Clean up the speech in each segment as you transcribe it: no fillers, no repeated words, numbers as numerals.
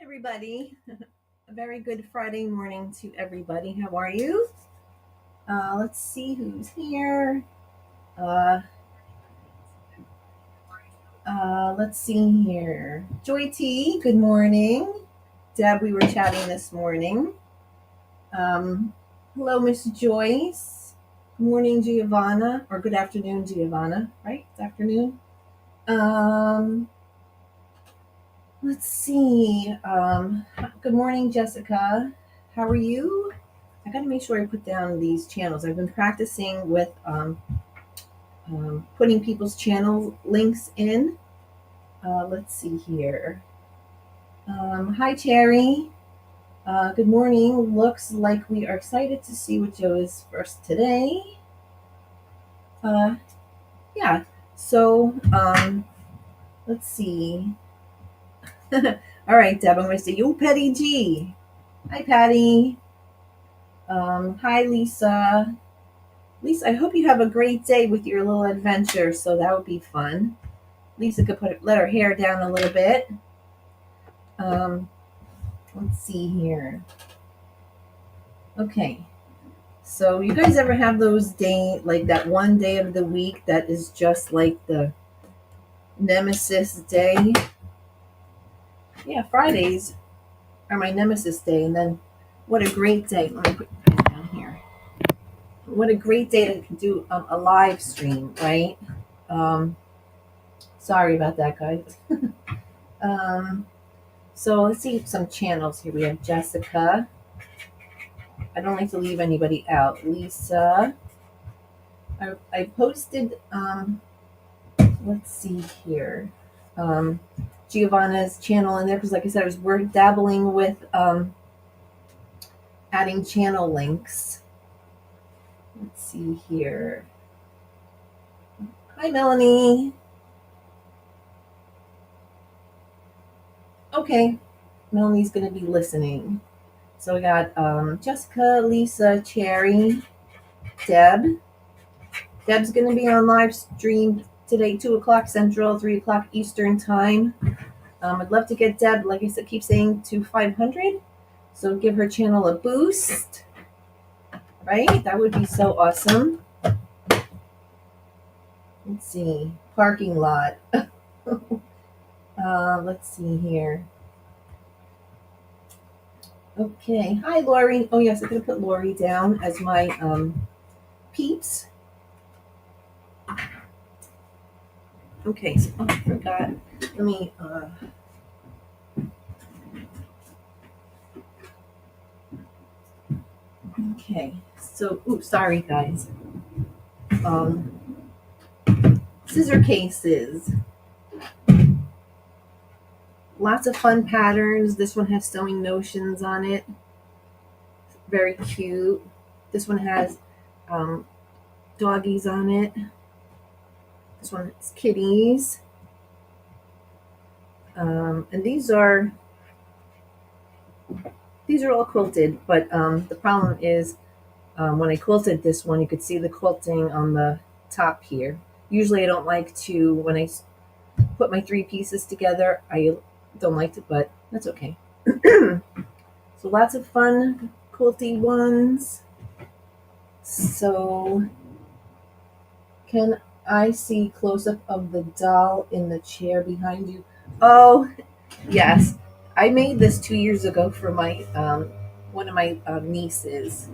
Everybody. A very good Friday morning to everybody. How are you? Let's see who's here. Uh, let's see here. Joy T, good morning. Deb, we were chatting this morning. Um, Hello, Miss Joyce. Good morning, Giovanna, or good afternoon, Giovanna, right? It's afternoon. Um, let's see. Good morning, Jessica. How are you? I got to make sure I put down these channels. I've been practicing with putting people's channel links in. Let's see here. Hi, Terry. Good morning. Looks like we are excited to see what Joe is first today. Uh, yeah. So let's see. All right, Deb. I'm going to say you, Patty G. Hi, Patty. Hi, Lisa. Lisa, I hope you have a great day with your little adventure. So that would be fun. Lisa could let her hair down a little bit. Um, let's see here. Okay. So you guys ever have those day like that one day of the week that is just like the nemesis day? Yeah, Fridays are my nemesis day, and then what a great day. Let me put it down here. What a great day to do a live stream, right? Um, Sorry about that, guys. um, so let's see some channels here. We have Jessica. I don't like to leave anybody out. Lisa. I posted, let's see here, um, Giovanna's channel in there because, like I said, we're dabbling with adding channel links. Let's see here. Hi, Melanie. Okay, Melanie's going to be listening. So we got Jessica, Lisa, Cherry, Deb. Deb's going to be on live stream today, 2 o'clock Central, 3 o'clock Eastern time. I'd love to get Deb, like I said, keep saying, to 500. So give her channel a boost, right? That would be so awesome. Let's see. Parking lot. Let's see here. Okay. Hi, Lori. Oh, yes, I'm going to put Lori down as my peeps. Okay, so I forgot. Let me. Okay, so, sorry, guys. Scissor cases. Lots of fun patterns. This one has sewing notions on it. Very cute. This one has doggies on it. This one is kitties. And these are all quilted, but the problem is when I quilted this one, you could see the quilting on the top here. Usually I don't like to, when I put my 3 pieces together, I don't like to, but that's okay. So lots of fun quilty ones. So can I see close-up of the doll in the chair behind you? Oh, yes. I made this 2 years ago for my one of my nieces,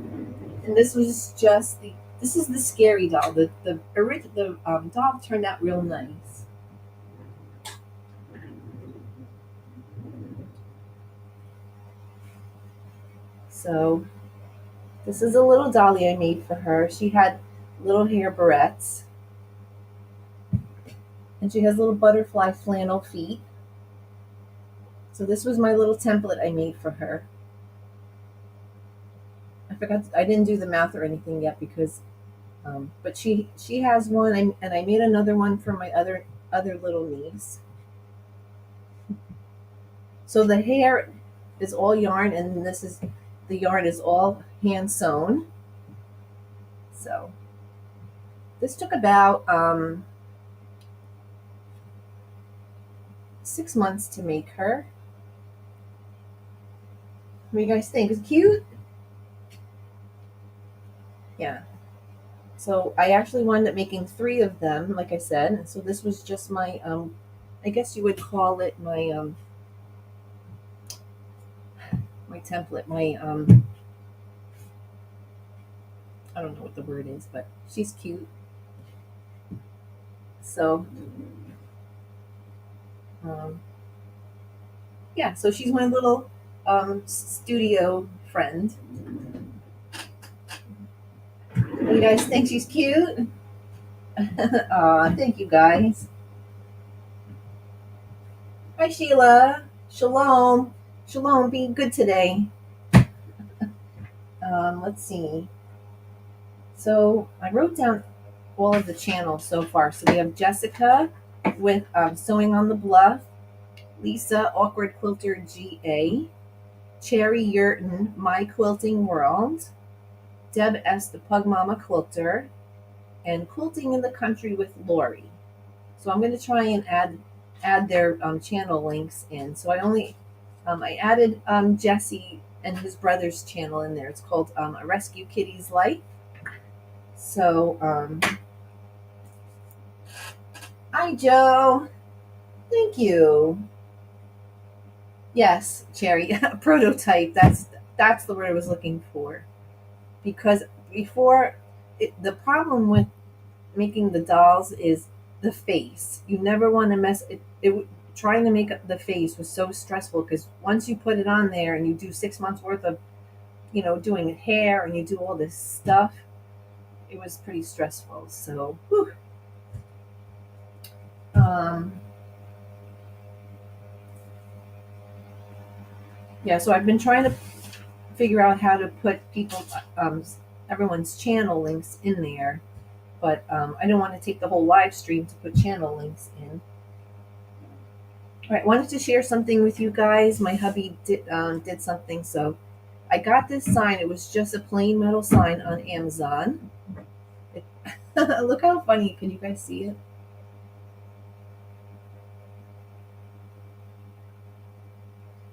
and this was just this is the scary doll. The doll turned out real nice. So this is a little dolly I made for her. She had little hair barrettes, and she has little butterfly flannel feet. So this was my little template I made for her. I forgot I didn't do the mouth or anything yet because, but she has one, and I made another one for my other little niece. So the hair is all yarn, and the yarn is all hand sewn. So this took about 6 months to make her. What do you guys think? Is it cute? Yeah. So I actually wound up making 3 of them, like I said. And so this was just my, I guess you would call it my template, my, I don't know what the word is, but she's cute. So, um, yeah, so she's my little studio friend. You guys think she's cute? Aw, thank you guys. Hi, Sheila. Shalom. Shalom. Be good today. Let's see. So I wrote down all of the channels so far. So we have Jessica with Sewing on the Bluff, Lisa, Awkward Quilter GA, Cherry Yurton, My Quilting World, Deb S, the Pug Mama Quilter, and Quilting in the Country with Lori. So I'm going to try and add their channel links in. So I added Jesse and his brother's channel in there. It's called A Rescue Kitty's Life. So hi Joe, thank you. Yes, Cherry, prototype. That's the word I was looking for. Because before, the problem with making the dolls is the face. You never want to mess it. Trying to make up the face was so stressful because once you put it on there and you do 6 months worth of, doing hair and you do all this stuff, it was pretty stressful. So, whew. Yeah, so I've been trying to figure out how to put everyone's channel links in there, but I don't want to take the whole live stream to put channel links in. All right, wanted to share something with you guys. My hubby did something, so I got this sign. It was just a plain metal sign on Amazon. Look how funny! Can you guys see it?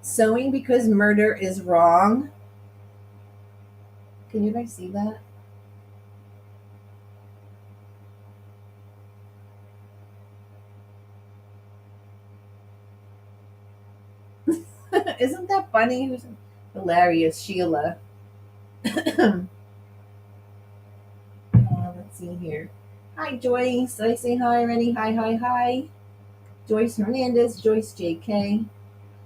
Sewing because murder is wrong. Can you guys see that? Isn't that funny? Who's hilarious? Sheila. Let's see here. Hi, Joyce. Did I say hi already? Hi, hi, hi. Joyce Hernandez, Joyce JK.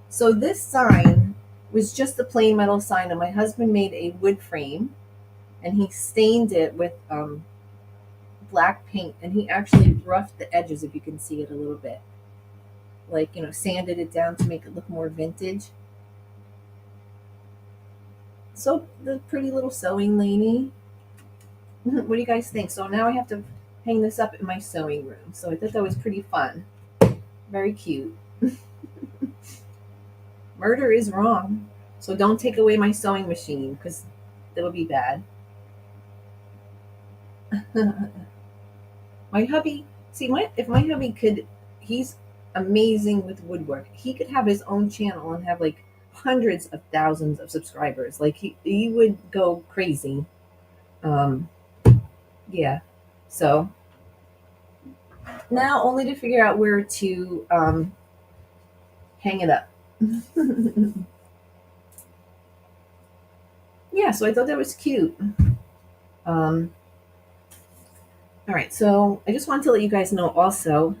So this sign was just a plain metal sign, and my husband made a wood frame, and he stained it with black paint, and he actually roughed the edges, if you can see it a little bit. Like, sanded it down to make it look more vintage. So the pretty little sewing lady. What do you guys think? So now I have to hang this up in my sewing room. So I thought that was pretty fun. Very cute. Murder is wrong. So don't take away my sewing machine because that would be bad. My hubby, if my hubby could, he's amazing with woodwork. He could have his own channel and have like hundreds of thousands of subscribers. Like he would go crazy. Yeah. So now only to figure out where to hang it up. Yeah, so I thought that was cute. All right, so I just wanted to let you guys know also,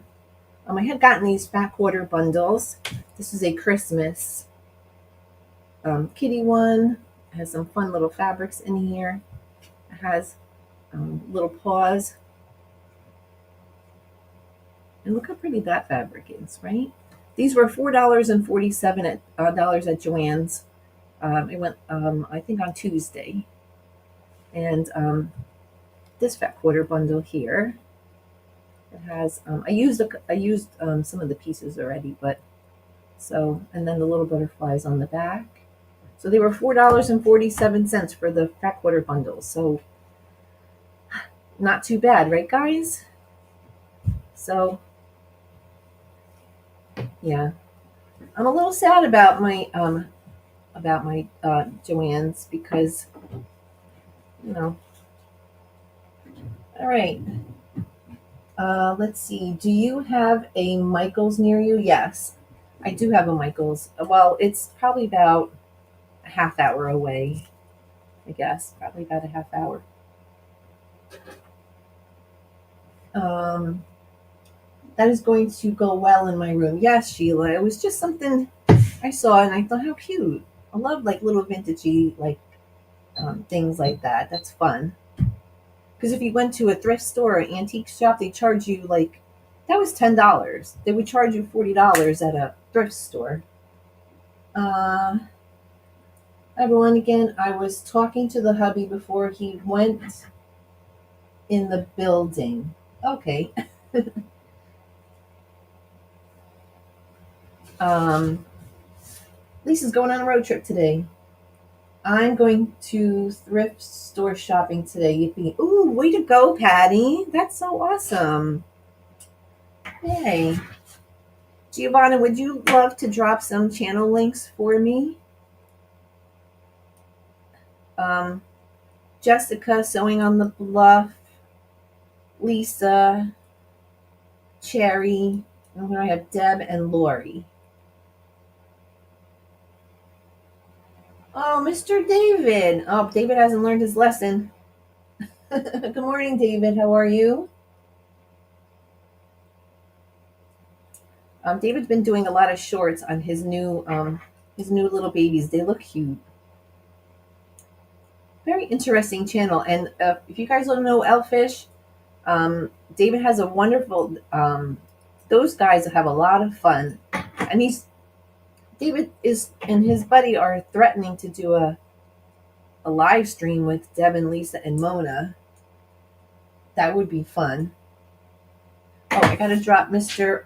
I had gotten these fat quarter bundles. This is a Christmas kitty one. It has some fun little fabrics in here. It has little paws. And look how pretty that fabric is, right? These were $4.47 at Joann's. It went, I think, on Tuesday. And this fat quarter bundle here, it has, I used some of the pieces already, but and then the little butterflies on the back. So they were $4.47 for the fat quarter bundle. So not too bad, right, guys? So yeah, I'm a little sad about my about my Joann's because, you know. All right. Let's see. Do you have a Michael's near you? Yes, I do have a Michael's. Well, it's probably about a half hour away, I guess. Probably about a half hour. Um, that is going to go well in my room. Yes, Sheila. It was just something I saw and I thought, how cute. I love like little vintagey like things like that. That's fun. Because if you went to a thrift store or antique shop, they charge you like that was $10. They would charge you $40 at a thrift store. Uh, Everyone, again, I was talking to the hubby before he went in the building. Okay. um, Lisa's going on a road trip today. I'm going to thrift store shopping today. Yippee. Ooh, way to go, Patty. That's so awesome. Hey. Giovanna, would you love to drop some channel links for me? Um, Jessica, Sewing on the Bluff. Lisa, Cherry. And then I have Deb and Lori. Oh, Mr. David. Oh, David hasn't learned his lesson. Good morning, David. How are you? David's been doing a lot of shorts on his new little babies. They look cute. Very interesting channel. And if you guys don't know Elfish, David has a wonderful. Those guys have a lot of fun, and David is and his buddy are threatening to do a live stream with Deb and Lisa and Mona. That would be fun. Oh, I gotta drop Mr.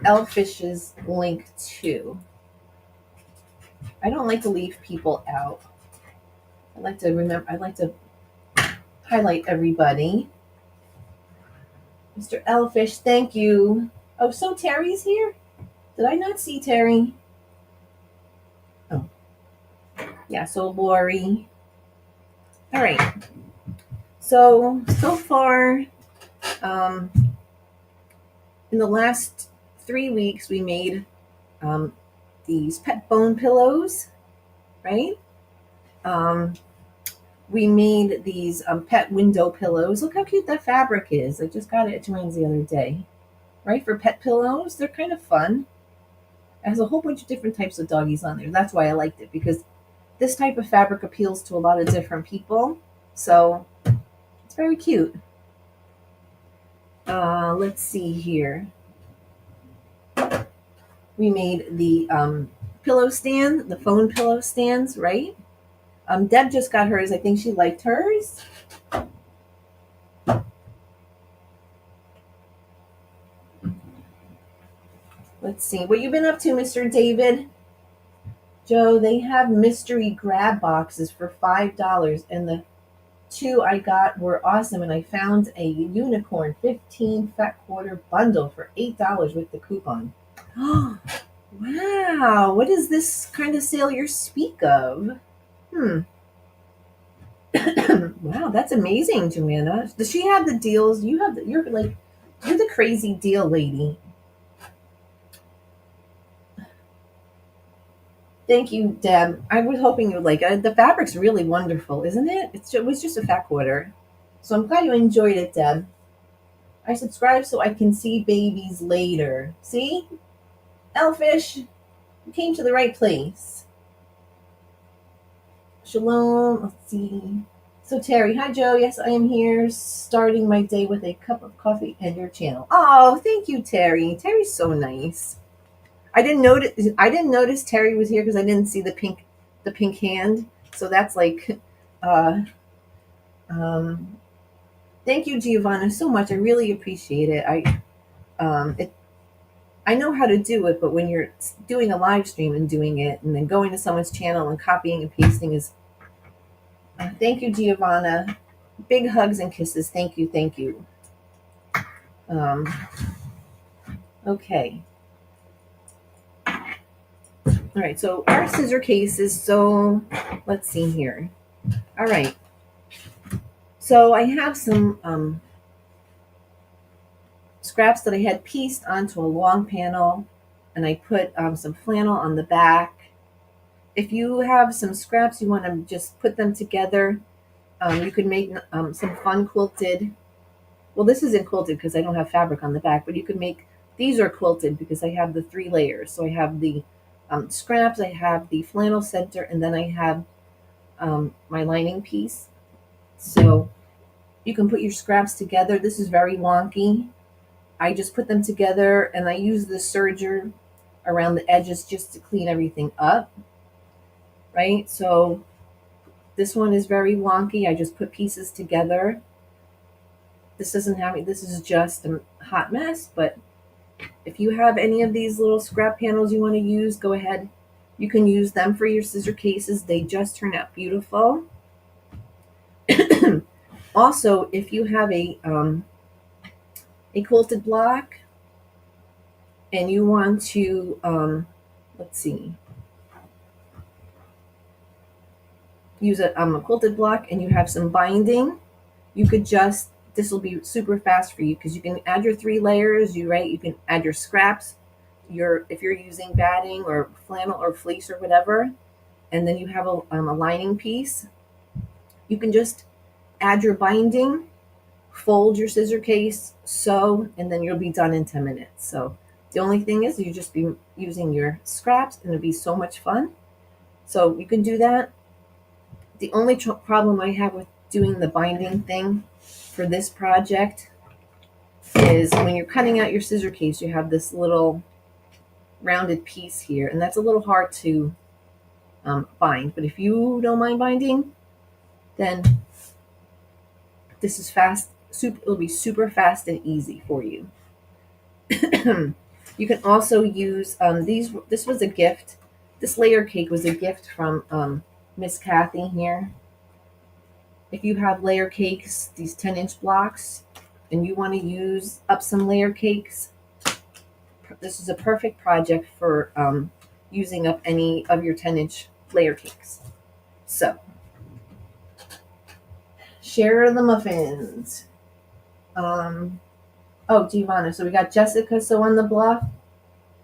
Elfish's link too. I don't like to leave people out. I like to highlight everybody. Mr. Elfish, thank you. Oh, so Terry's here? Did I not see Terry? Oh. Yeah, so Lori. All right. So far, in the last 3 weeks, we made these pet bone pillows, right? We made these pet window pillows. Look how cute that fabric is. I just got it at Joann's the other day, right? For pet pillows, they're kind of fun. It has a whole bunch of different types of doggies on there. That's why I liked it, because this type of fabric appeals to a lot of different people. So it's very cute. Let's see here. We made the pillow stand, the phone pillow stands, right? Deb just got hers. I think she liked hers. Let's see. What you been up to, Mr. David? Joe, they have mystery grab boxes for $5, and the 2 I got were awesome, and I found a unicorn 15 fat quarter bundle for $8 with the coupon. Oh, wow. What is this kind of sale you speak of? Wow, that's amazing, Joanna. Does she have the deals? You're the crazy deal lady. Thank you, Deb. I was hoping you'd like it. The fabric's really wonderful, isn't it? It was just a fat quarter. So I'm glad you enjoyed it, Deb. I subscribe so I can see babies later. See? Elfish, you came to the right place. Shalom. Let's see. So Terry, hi Joe. Yes, I am here, starting my day with a cup of coffee and your channel. Oh, thank you, Terry. Terry's so nice. I didn't notice Terry was here because I didn't see the pink hand. So that's like, thank you, Giovanna, so much. I really appreciate it. I know how to do it, but when you're doing a live stream and doing it, and then going to someone's channel and copying and pasting is. Thank you, Giovanna. Big hugs and kisses. Thank you, thank you. Okay. All right, so our scissor cases. So let's see here. All right, so I have some scraps that I had pieced onto a long panel, and I put some flannel on the back. If you have some scraps you want to just put them together, you could make some fun quilted. Well, this isn't quilted because I don't have fabric on the back, but you could make, these are quilted because I have the 3 layers. So I have the scraps, I have the flannel center, and then I have my lining piece. So you can put your scraps together. This is very wonky. I just put them together and I use the serger around the edges just to clean everything up, right? So this one is very wonky. I just put pieces together. This doesn't have it. This is just a hot mess, but if you have any of these little scrap panels you want to use, go ahead. You can use them for your scissor cases. They just turn out beautiful. Also, if you have a quilted block and you want to, let's see, use a quilted block and you have some binding, you could just, this will be super fast for you because you can add your 3 layers, you can add your scraps, if you're using batting or flannel or fleece or whatever, and then you have a lining piece, you can just add your binding, fold your scissor case, sew, and then you'll be done in 10 minutes. So the only thing is you just be using your scraps and it'll be so much fun. So you can do that. The only problem I have with doing the binding thing for this project is when you're cutting out your scissor case, you have this little rounded piece here, and that's a little hard to bind. But if you don't mind binding, then this is fast. It'll be super fast and easy for you. You can also use these. This was a gift. This layer cake was a gift from Miss Kathy here. If you have layer cakes, these 10-inch blocks, and you want to use up some layer cakes, this is a perfect project for using up any of your 10-inch layer cakes. So, share the muffins. Giovanna. So we got Jessica, Sew on the Bluff,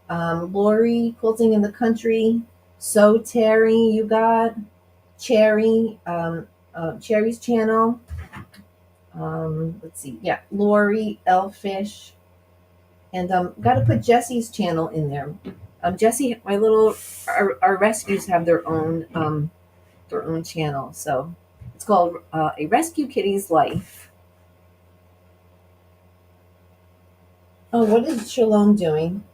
Lori, Quilting in the Country, So Terry, you got Cherry, Cherry's channel. Let's see, yeah, Lori, Elfish, and got to put Jesse's channel in there. Jesse, our rescues have their own channel, so it's called A Rescue Kitty's Life. Oh, what is Shalom doing?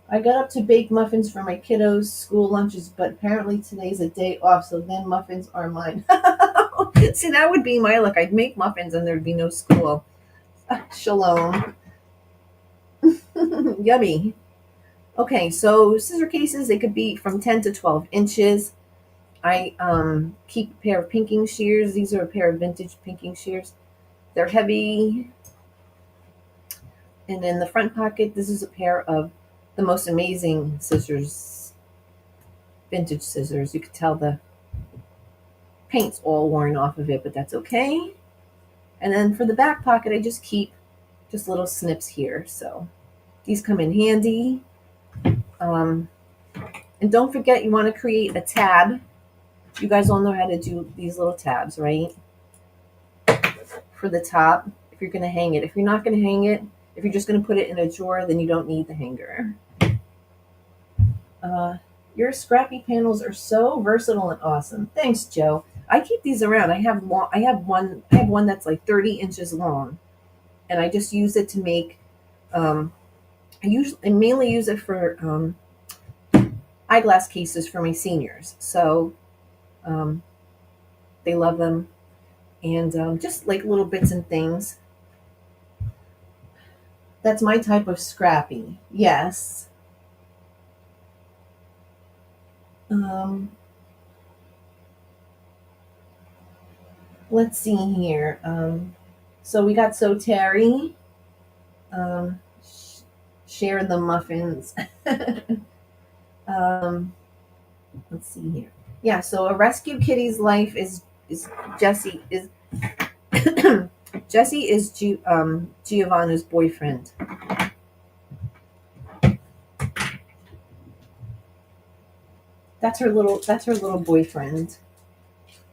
I got up to bake muffins for my kiddos' school lunches, but apparently today's a day off, so then muffins are mine. See, that would be my luck. I'd make muffins and there'd be no school. Shalom. Yummy. Okay, so scissor cases, they could be from 10 to 12 inches. I keep a pair of pinking shears. These are a pair of vintage pinking shears. They're heavy. And in the front pocket, this is a pair of the most amazing scissors, vintage scissors. You could tell the paint's all worn off of it, but that's okay. And then for the back pocket, I just keep just little snips here. So these come in handy. And don't forget, you want to create a tab. You guys all know how to do these little tabs, right? For the top, if you're going to hang it. If you're not going to hang it, if you're just going to put it in a drawer, then you don't need the hanger. Your scrappy panels are so versatile and awesome. Thanks, Joe. I keep these around. I have one that's like 30 inches long, and I just use it to make. I mainly use it for eyeglass cases for my seniors. So they love them, and just like little bits and things. That's my type of scrappy. Yes. Let's see here. So we got So Terry. Share the muffins. Let's see here. Yeah, so a rescue kitty's life is Jesse is Jesse is Giovanna's boyfriend. That's her little boyfriend.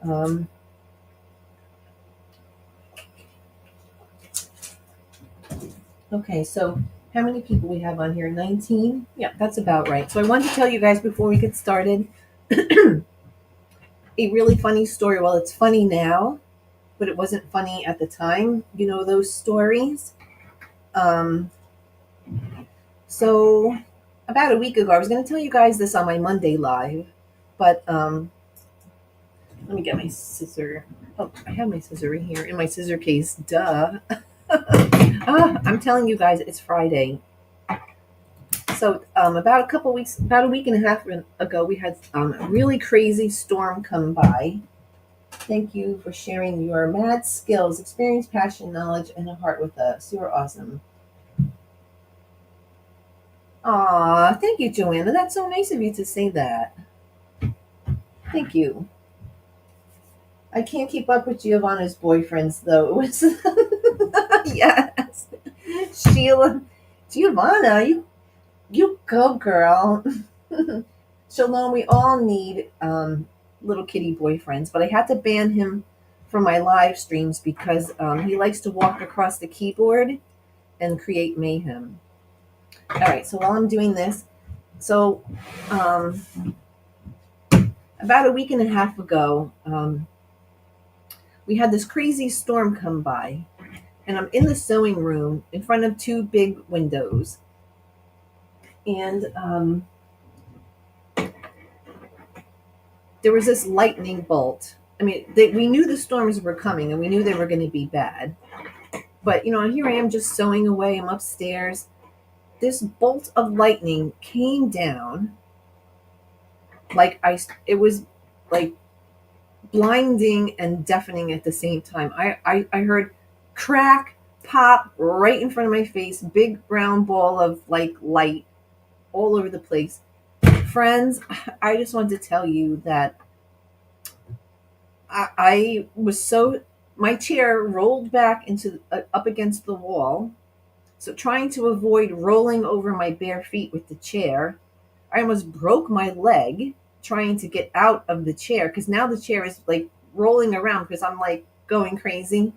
Um, okay, so how many people we have on here? 19? Yeah, that's about right. So I wanted to tell you guys before we get started a really funny story. Well, it's funny now, but it wasn't funny at the time. You know those stories? Um, so about a week ago, I was going to tell you guys this on my Monday live, but let me get my scissor. Oh, I have my scissor in here in my scissor case. Duh. I'm telling you guys, it's Friday. So about a week and a half ago, we had a really crazy storm come by. Thank you for sharing your mad skills, experience, passion, knowledge, and a heart with us. You are awesome. Aw, thank you, Joanna. That's so nice of you to say that. Thank you. I can't keep up with Giovanna's boyfriends, though. It was yes, Sheila, Giovanna, you go, girl. Shalom. We all need little kitty boyfriends, but I had to ban him from my live streams because he likes to walk across the keyboard and create mayhem. All right. So while I'm doing this, so um, about a week and a half ago, we had this crazy storm come by, and I'm in the sewing room in front of two big windows, and there was this lightning bolt. I mean, we knew the storms were coming, and we knew they were going to be bad. But here I am just sewing away. I'm upstairs. This bolt of lightning came down, it was like blinding and deafening at the same time. I heard crack, pop right in front of my face, big brown ball of like light all over the place. Friends, I just wanted to tell you that I was so, my chair rolled back into up against the wall. So trying to avoid rolling over my bare feet with the chair, I almost broke my leg trying to get out of the chair because now the chair is like rolling around because I'm like going crazy.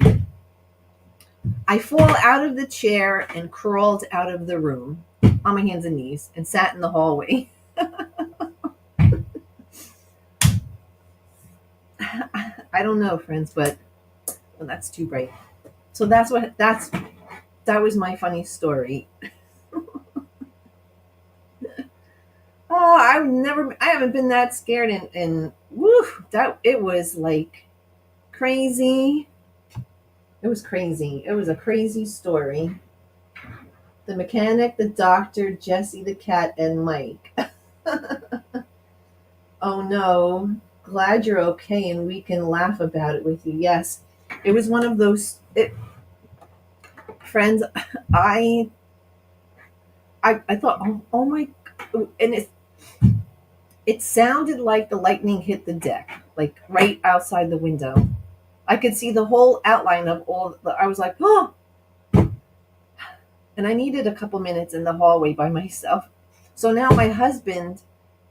I fall out of the chair and crawled out of the room on my hands and knees and sat in the hallway. I don't know, friends, but that's too bright. So that was my funny story. Oh, I haven't been that scared and woo, that it was like crazy. It was crazy. It was a crazy story. The mechanic, the doctor, Jesse the cat, and Mike. Oh no. Glad you're okay and we can laugh about it with you. Yes. It was one of those friends, I thought, oh my, and it sounded like the lightning hit the deck, like right outside the window. I could see the whole outline of I was like, oh, and I needed a couple minutes in the hallway by myself. So now my husband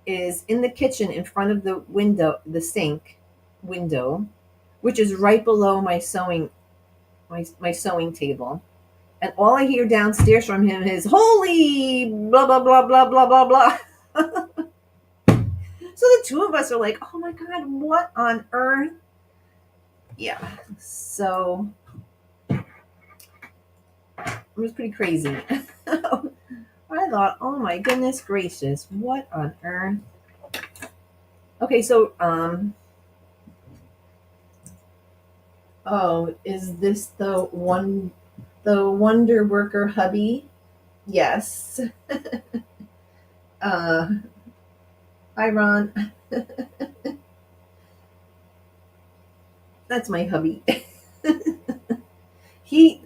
is in the kitchen in front of the window, the sink window, which is right below my sewing table. And all I hear downstairs from him is holy blah blah blah blah blah blah blah. So the two of us are like, oh my god, what on earth? Yeah. So it was pretty crazy. I thought, oh my goodness gracious, what on earth? Okay, so oh, is this the Wonder Worker hubby? Yes. Hi Ron. That's my hubby. he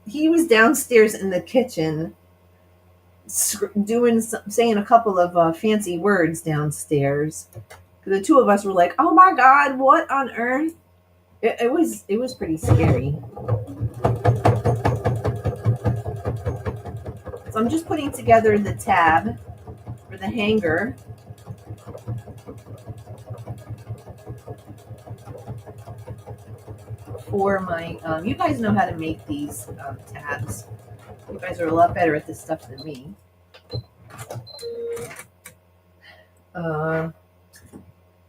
was downstairs in the kitchen saying a couple of fancy words downstairs. The two of us were like, "Oh my God, what on earth?" It was pretty scary. So I'm just putting together the tab for the hanger. For my, you guys know how to make these tabs. You guys are a lot better at this stuff than me.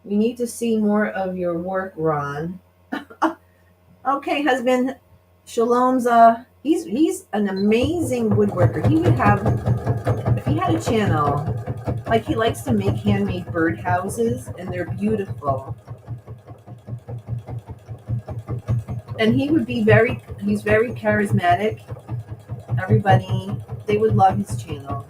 We need to see more of your work, Ron. Okay, husband. Shalom's he's an amazing woodworker. He would have, if he had a channel, like he likes to make handmade birdhouses and they're beautiful. And he would be he's very charismatic. Everybody, they would love his channel.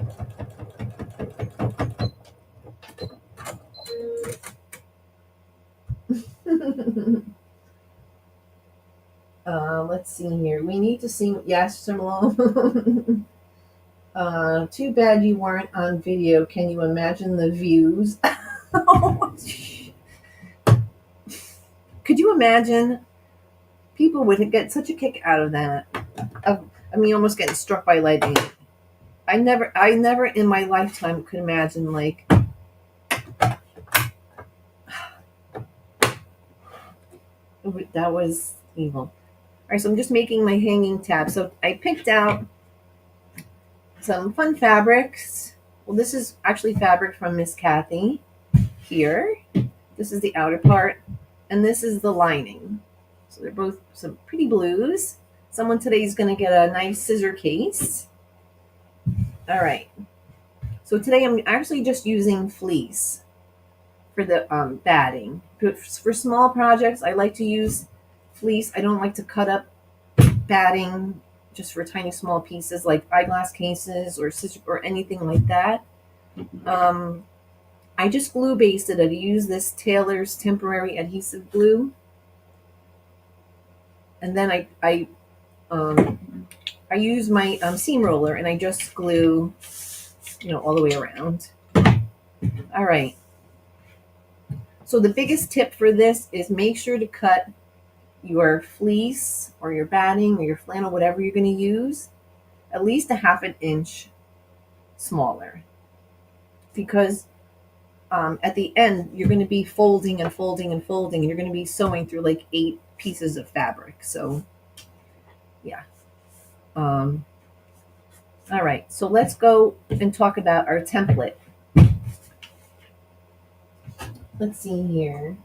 Let's see here. We need to see. Yes, Simone. Too bad you weren't on video. Can you imagine the views? Could you imagine? People would get such a kick out of that. Almost getting struck by lightning. I never in my lifetime could imagine like. That was evil. All right, so I'm just making my hanging tab. So I picked out some fun fabrics. Well, this is actually fabric from Miss Kathy here. This is the outer part, and this is the lining. So they're both some pretty blues. Someone today is going to get a nice scissor case. All right. So today I'm actually just using fleece for the batting. For small projects, I like to use fleece. I don't like to cut up batting just for tiny small pieces like eyeglass cases or scissor or anything like that. I just glue basted it. I use this Taylor's temporary adhesive glue, and then I use my seam roller and I just glue, all the way around. All right. So the biggest tip for this is make sure to cut your fleece or your batting or your flannel, whatever you're going to use, at least a half an inch smaller, because at the end you're going to be folding and folding and folding, and you're going to be sewing through like 8 pieces of fabric. So yeah. All right, so let's go and talk about our template. Let's see here.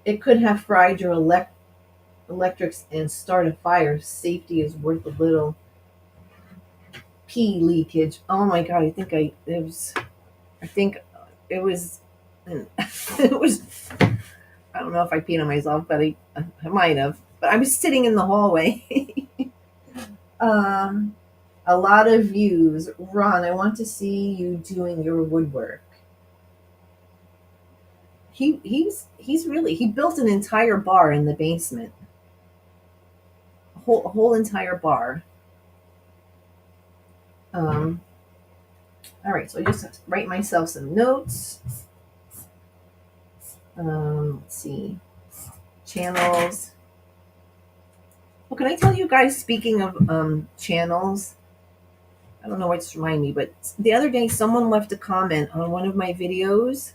It could have fried your electrics and start a fire. Safety is worth a little. Pee leakage. Oh my God! I think it was. It was. I don't know if I peed on myself, but I might have. But I was sitting in the hallway. A lot of views. Ron, I want to see you doing your woodwork. He built an entire bar in the basement. A whole entire bar. All right, so I just write myself some notes. Let's see. Channels. Well, can I tell you guys, speaking of channels, I don't know why it's reminding me, but the other day someone left a comment on one of my videos,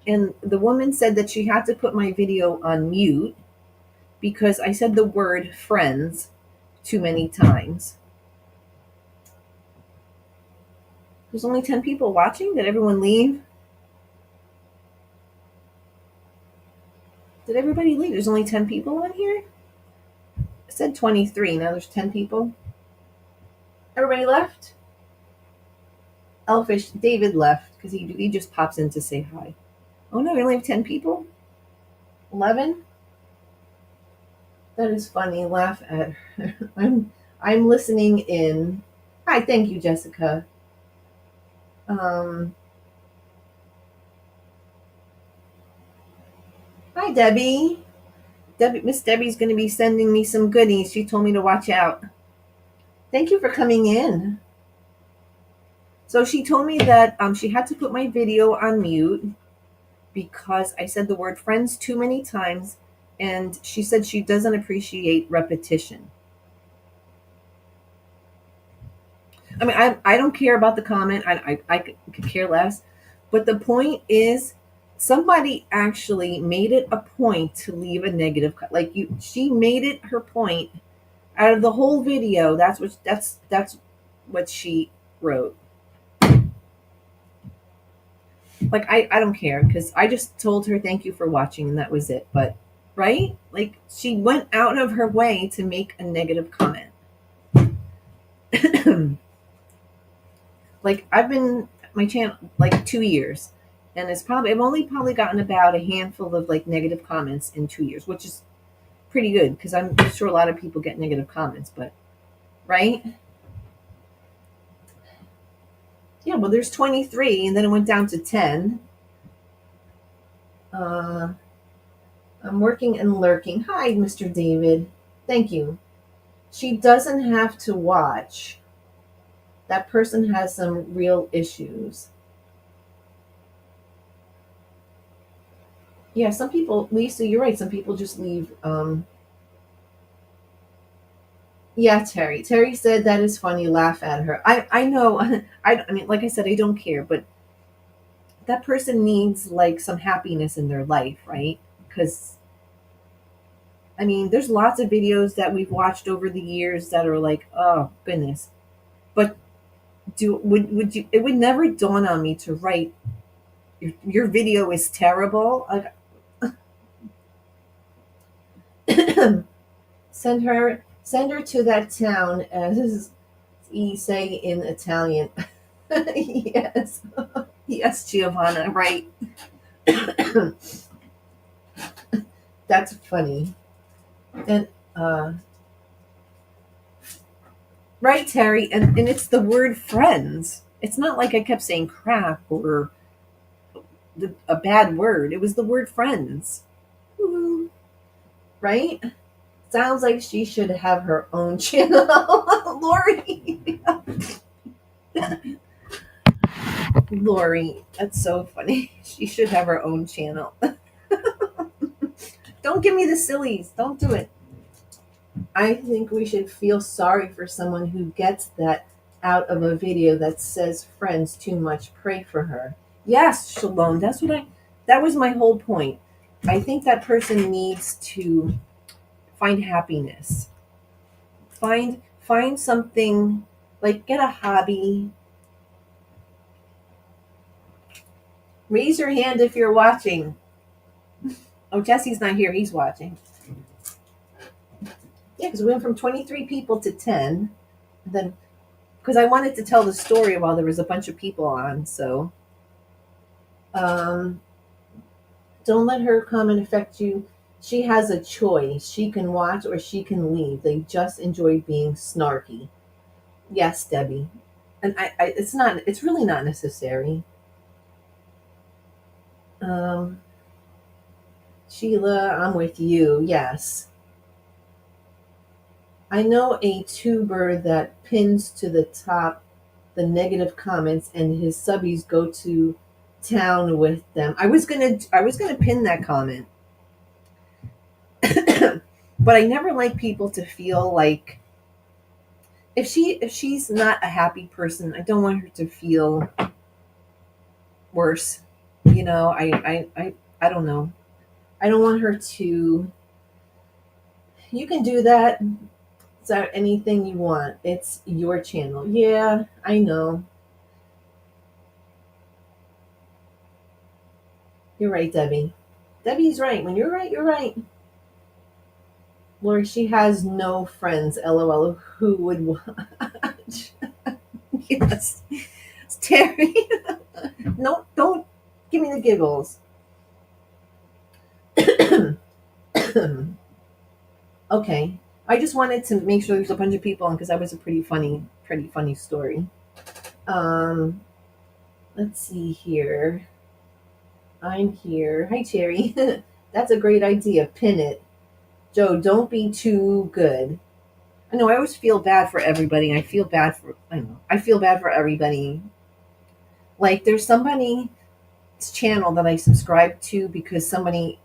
and the woman said that she had to put my video on mute because I said the word friends too many times. There's only 10 people watching. Did everyone leave? Did everybody leave? There's only 10 people on here? I said 23. Now there's 10 people. Everybody left? Elfish, David left because he just pops in to say hi. Oh no, we only have 10 people? 11? That is funny. Laugh at her. I'm listening in. Hi, thank you, Jessica. Hi, Debbie. Miss Debbie's going to be sending me some goodies. She told me to watch out. Thank you for coming in. So she told me that she had to put my video on mute because I said the word friends too many times, and she said she doesn't appreciate repetition. I mean, I don't care about the comment. I could care less. But the point is, somebody actually made it a point to leave a negative. Like she made it her point out of the whole video. That's what she wrote. Like I don't care because I just told her thank you for watching and that was it. But right, like she went out of her way to make a negative comment. Like I've been my channel like 2 years, and I've only probably gotten about a handful of like negative comments in 2 years, which is pretty good because I'm sure a lot of people get negative comments, but right? Yeah, well, there's 23, and then it went down to 10. I'm working and lurking. Hi, Mr. David. Thank you. She doesn't have to watch. That person has some real issues. Yeah, some people, Lisa, you're right. Some people just leave. Yeah, Terry. Terry said that is funny. Laugh at her. I know. I mean, like I said, I don't care, but that person needs like some happiness in their life, right? Because I mean, there's lots of videos that we've watched over the years that are like, oh goodness. But would you? It would never dawn on me to write your video is terrible. Like, send her to that town, as you say in Italian. Yes, yes, Giovanna, right. That's funny. And right, Terry, and it's the word friends. It's not like I kept saying crap or a bad word. It was the word friends. Woo-hoo. Right? Sounds like she should have her own channel. Lori. Lori, that's so funny. She should have her own channel. Don't give me the sillies. Don't do it. I think we should feel sorry for someone who gets that out of a video that says friends too much. Pray for her. Yes, Shalom. That was my whole point. I think that person needs to find happiness. Find something, like get a hobby. Raise your hand if you're watching. Oh, Jesse's not here. He's watching. Yeah, because we went from 23 people to 10. Then, because I wanted to tell the story while there was a bunch of people on. So, don't let her comment affect you. She has a choice. She can watch or she can leave. They just enjoy being snarky. Yes, Debbie. And it's really not necessary. Sheila, I'm with you. Yes. I know a tuber that pins to the top the negative comments and his subbies go to town with them. I was gonna pin that comment. But I never like people to feel like if she's not a happy person, I don't want her to feel worse. You know, I don't know. I don't want her to. You can do that. Is that anything you want? It's your channel. Yeah, I know. You're right, Debbie. Debbie's right. When you're right, you're right. Lori, she has no friends. LOL. Who would watch? Yes. It's Terry. No, don't give me the giggles. Okay. I just wanted to make sure there's a bunch of people on because that was a pretty funny story. Let's see here. I'm here. Hi, Terry. That's a great idea. Pin it. Joe, don't be too good. I know I always feel bad for everybody. I feel bad for, I know, I feel bad for everybody. Like there's somebody's channel that I subscribed to because somebody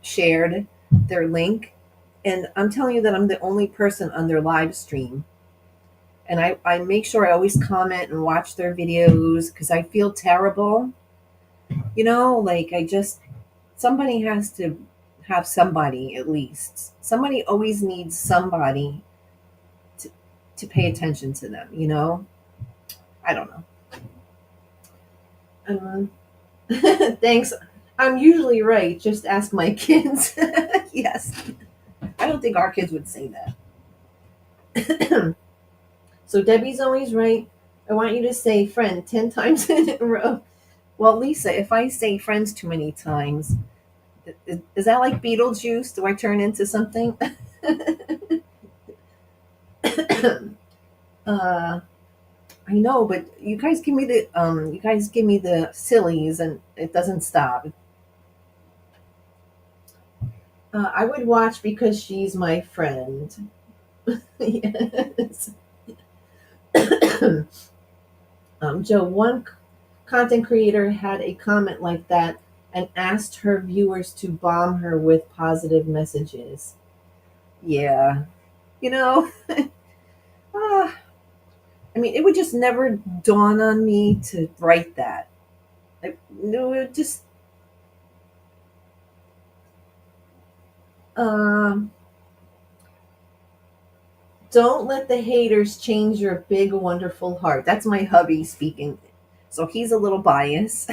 shared their link. And I'm telling you that I'm the only person on their live stream. And I make sure I always comment and watch their videos because I feel terrible. You know, like I just, somebody has to have somebody at least. Somebody always needs somebody to, to pay attention to them, you know? I don't know. Thanks. I'm usually right. Just ask my kids. Yes. I don't think our kids would say that. So Debbie's always right. I want you to say friend 10 times in a row. Well, Lisa, if I say friends too many times, is that like Beetlejuice? Do I turn into something? uh, I know, but you guys give me the sillies, and it doesn't stop. I would watch because she's my friend. Yes. Joe, one content creator had a comment like that and asked her viewers to bomb her with positive messages. Yeah, you know, ah, I mean, it would just never dawn on me to write that. No, it just, um, don't let the haters change your big, wonderful heart. That's my hubby speaking. So he's a little biased.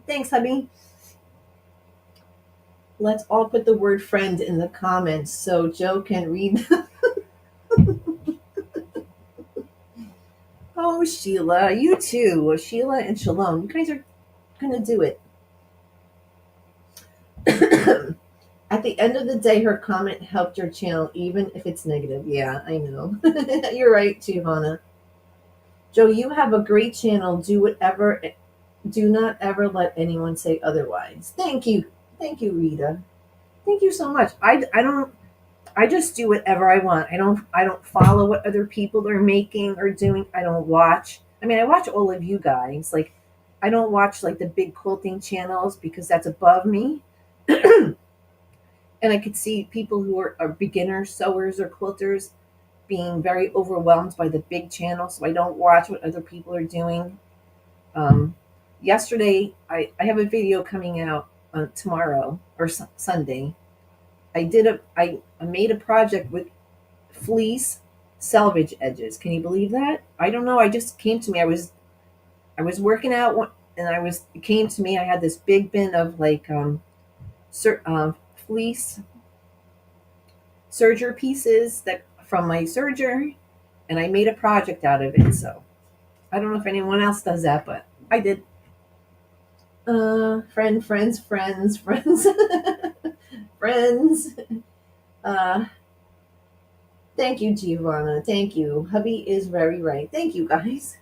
Thanks, hubby. Let's all put the word friend in the comments so Joe can read. Oh, Sheila, you too. Sheila and Shalom. You guys are going to do it. At the end of the day, her comment helped your channel, even if it's negative. Yeah, I know. You're right, Giovanna. Joe, you have a great channel. Do whatever. Do not ever let anyone say otherwise. Thank you. Thank you, Rita. Thank you so much. I don't, I just do whatever I want. I don't follow what other people are making or doing. I don't watch. I mean, I watch all of you guys. Like I don't watch like the big quilting channels because that's above me. And I could see people who are beginner sewers or quilters being very overwhelmed by the big channel, so I don't watch what other people are doing. Um, Yesterday, I have a video coming out tomorrow or Sunday. I made a project with fleece selvage edges. Can you believe that? I don't know. I just came to me. I was working out and it came to me. I had this big bin of like fleece serger pieces that from my serger, and I made a project out of it. So I don't know if anyone else does that, but I did. Friends, friends. Uh, Thank you, Giovanna. Thank you. Hubby is very right. Thank you, guys.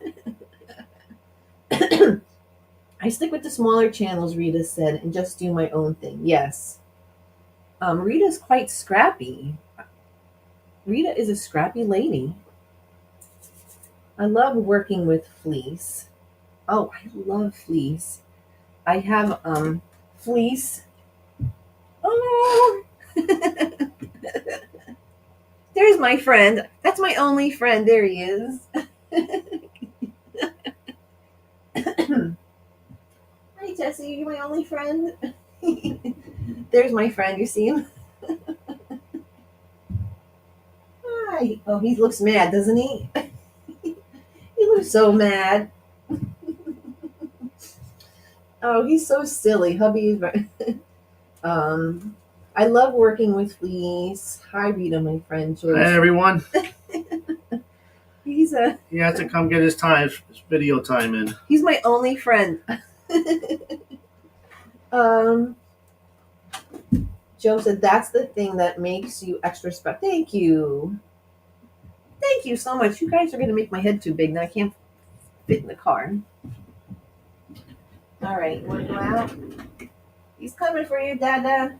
I stick with the smaller channels, Rita said, and just do my own thing. Yes. Rita's quite scrappy. Rita is a scrappy lady. I love working with fleece. Oh, I love fleece. I have fleece. Oh, there's my friend. That's my only friend. There he is. Hi, Jesse. You're my only friend. There's my friend. You see him? Hi. Oh, he looks mad, doesn't he? He looks so mad. Oh, he's so silly. Hubby is right. um, I love working with fleece. Hi, Rita, my friend. Joyce. Hi, everyone. He has to come get his video time in. He's my only friend. Joe said that's the thing that makes you extra special. Thank you. Thank you so much. You guys are going to make my head too big. Now I can't fit in the car. All right, want to go out? He's coming for you, Dada.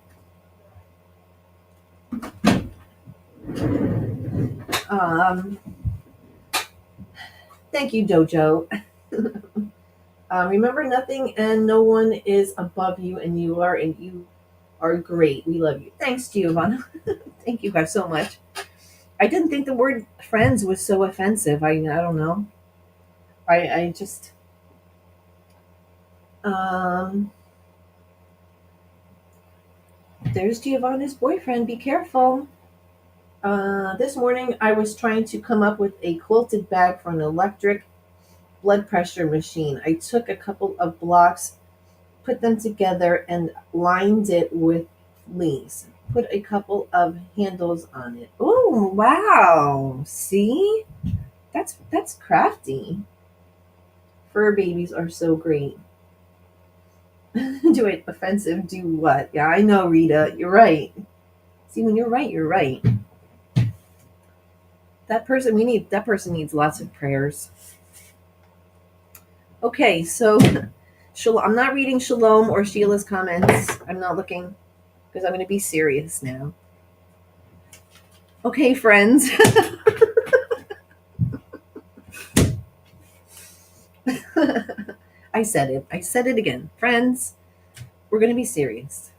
Um, Thank you, Dojo. Remember, nothing and no one is above you, and you are great. We love you. Thanks, Giovanna. Thank you guys so much. I didn't think the word friends was so offensive. I don't know. I just um there's Giovanna's boyfriend. Be careful. This morning I was trying to come up with a quilted bag for an electric blood pressure machine. I took a couple of blocks, put them together, and lined it with fleece. Put a couple of handles on it. Oh wow! See, that's crafty. Fur babies are so great. Do it offensive. Do what? Yeah, I know, Rita. You're right. See, when you're right, you're right. That person needs lots of prayers. Okay, so I'm not reading Shalom or Sheila's comments. I'm not looking because I'm going to be serious now. Okay, friends. I said it. I said it again. Friends, we're going to be serious.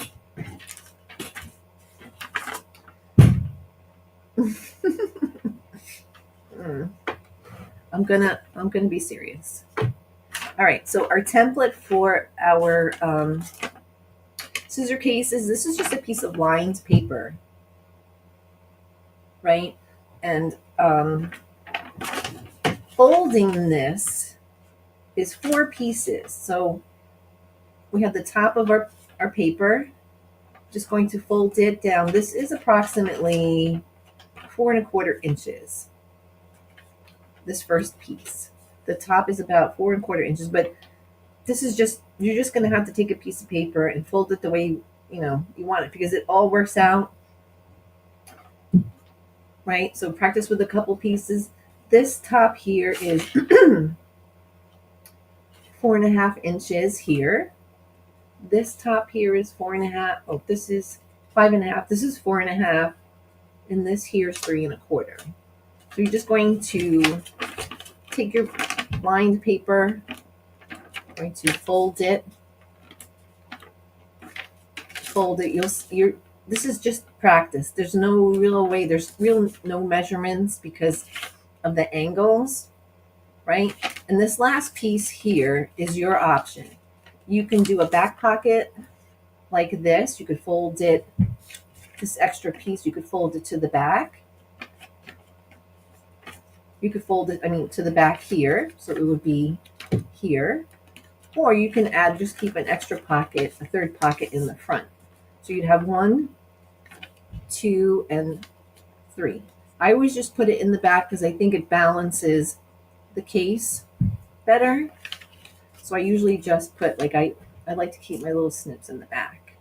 I'm gonna be serious. All right. So our template for our scissor cases. This is just a piece of lined paper, right? And folding this is 4 pieces. So we have the top of our paper. Just going to fold it down. This is approximately 4¼ inches. This first piece. The top is about 4¼ inches, but this is just, you're just going to have to take a piece of paper and fold it the way you want it, because it all works out, right? So practice with a couple pieces. This top here is 4½ inches here. This top here is 4½. Oh, this is 5½. This is 4½, and this here is 3¼ So you're just going to take your lined paper, going to fold it. This is just practice. There's no real way. There's no measurements because of the angles, right? And this last piece here is your option. You can do a back pocket like this. You could fold it. This extra piece, you could fold it to the back. You could fold it, to the back here, so it would be here. Or you can just keep an extra pocket, a third pocket in the front. So you'd have 1, 2, and 3. I always just put it in the back because I think it balances the case better. So I usually just put, I like to keep my little snips in the back.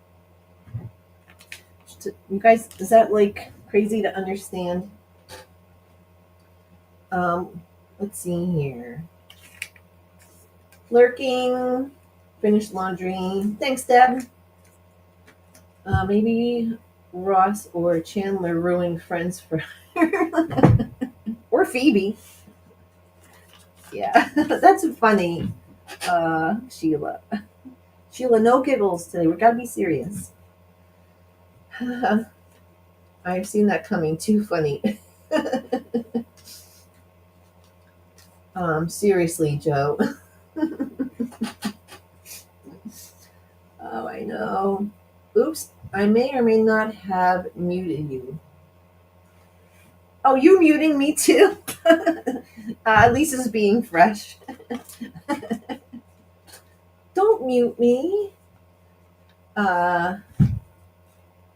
You guys, is that crazy to understand? Let's see here. Lurking, finished laundry. Thanks, Deb. Maybe Ross or Chandler ruined Friends for her. Or Phoebe. Yeah, that's funny. Sheila. Sheila, no giggles today. We gotta be serious. I've seen that coming. Too funny. Seriously, Joe. Oh, I know. Oops, I may or may not have muted you. Oh, you muting me too? Lisa's being fresh. Don't mute me.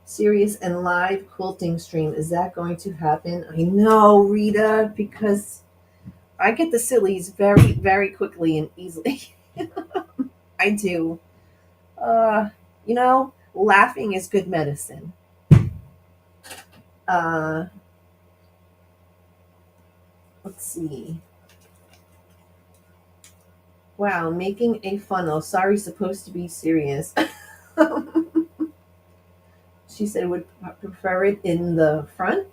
Serious and live quilting stream. Is that going to happen? I know, Rita, because I get the sillies very, very quickly and easily. I do. Laughing is good medicine. Let's see. Wow, making a funnel. Sorry, supposed to be serious. she said would prefer it in the front.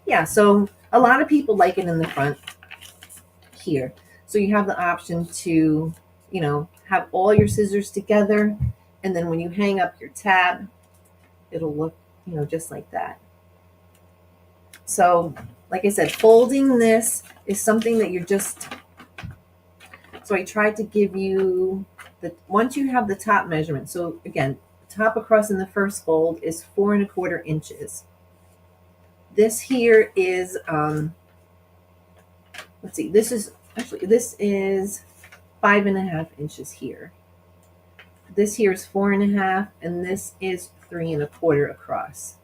Yeah, so a lot of people like it in the front here. So you have the option to, have all your scissors together, and then when you hang up your tab, it'll look, just like that. So, like I said, folding this is something that you're just, so I tried to give you once you have the top measurement. So again, the top across in the first fold is 4¼ inches. This here is, let's see, this is 5½ inches here. This here is 4½, and this is 3¼ across.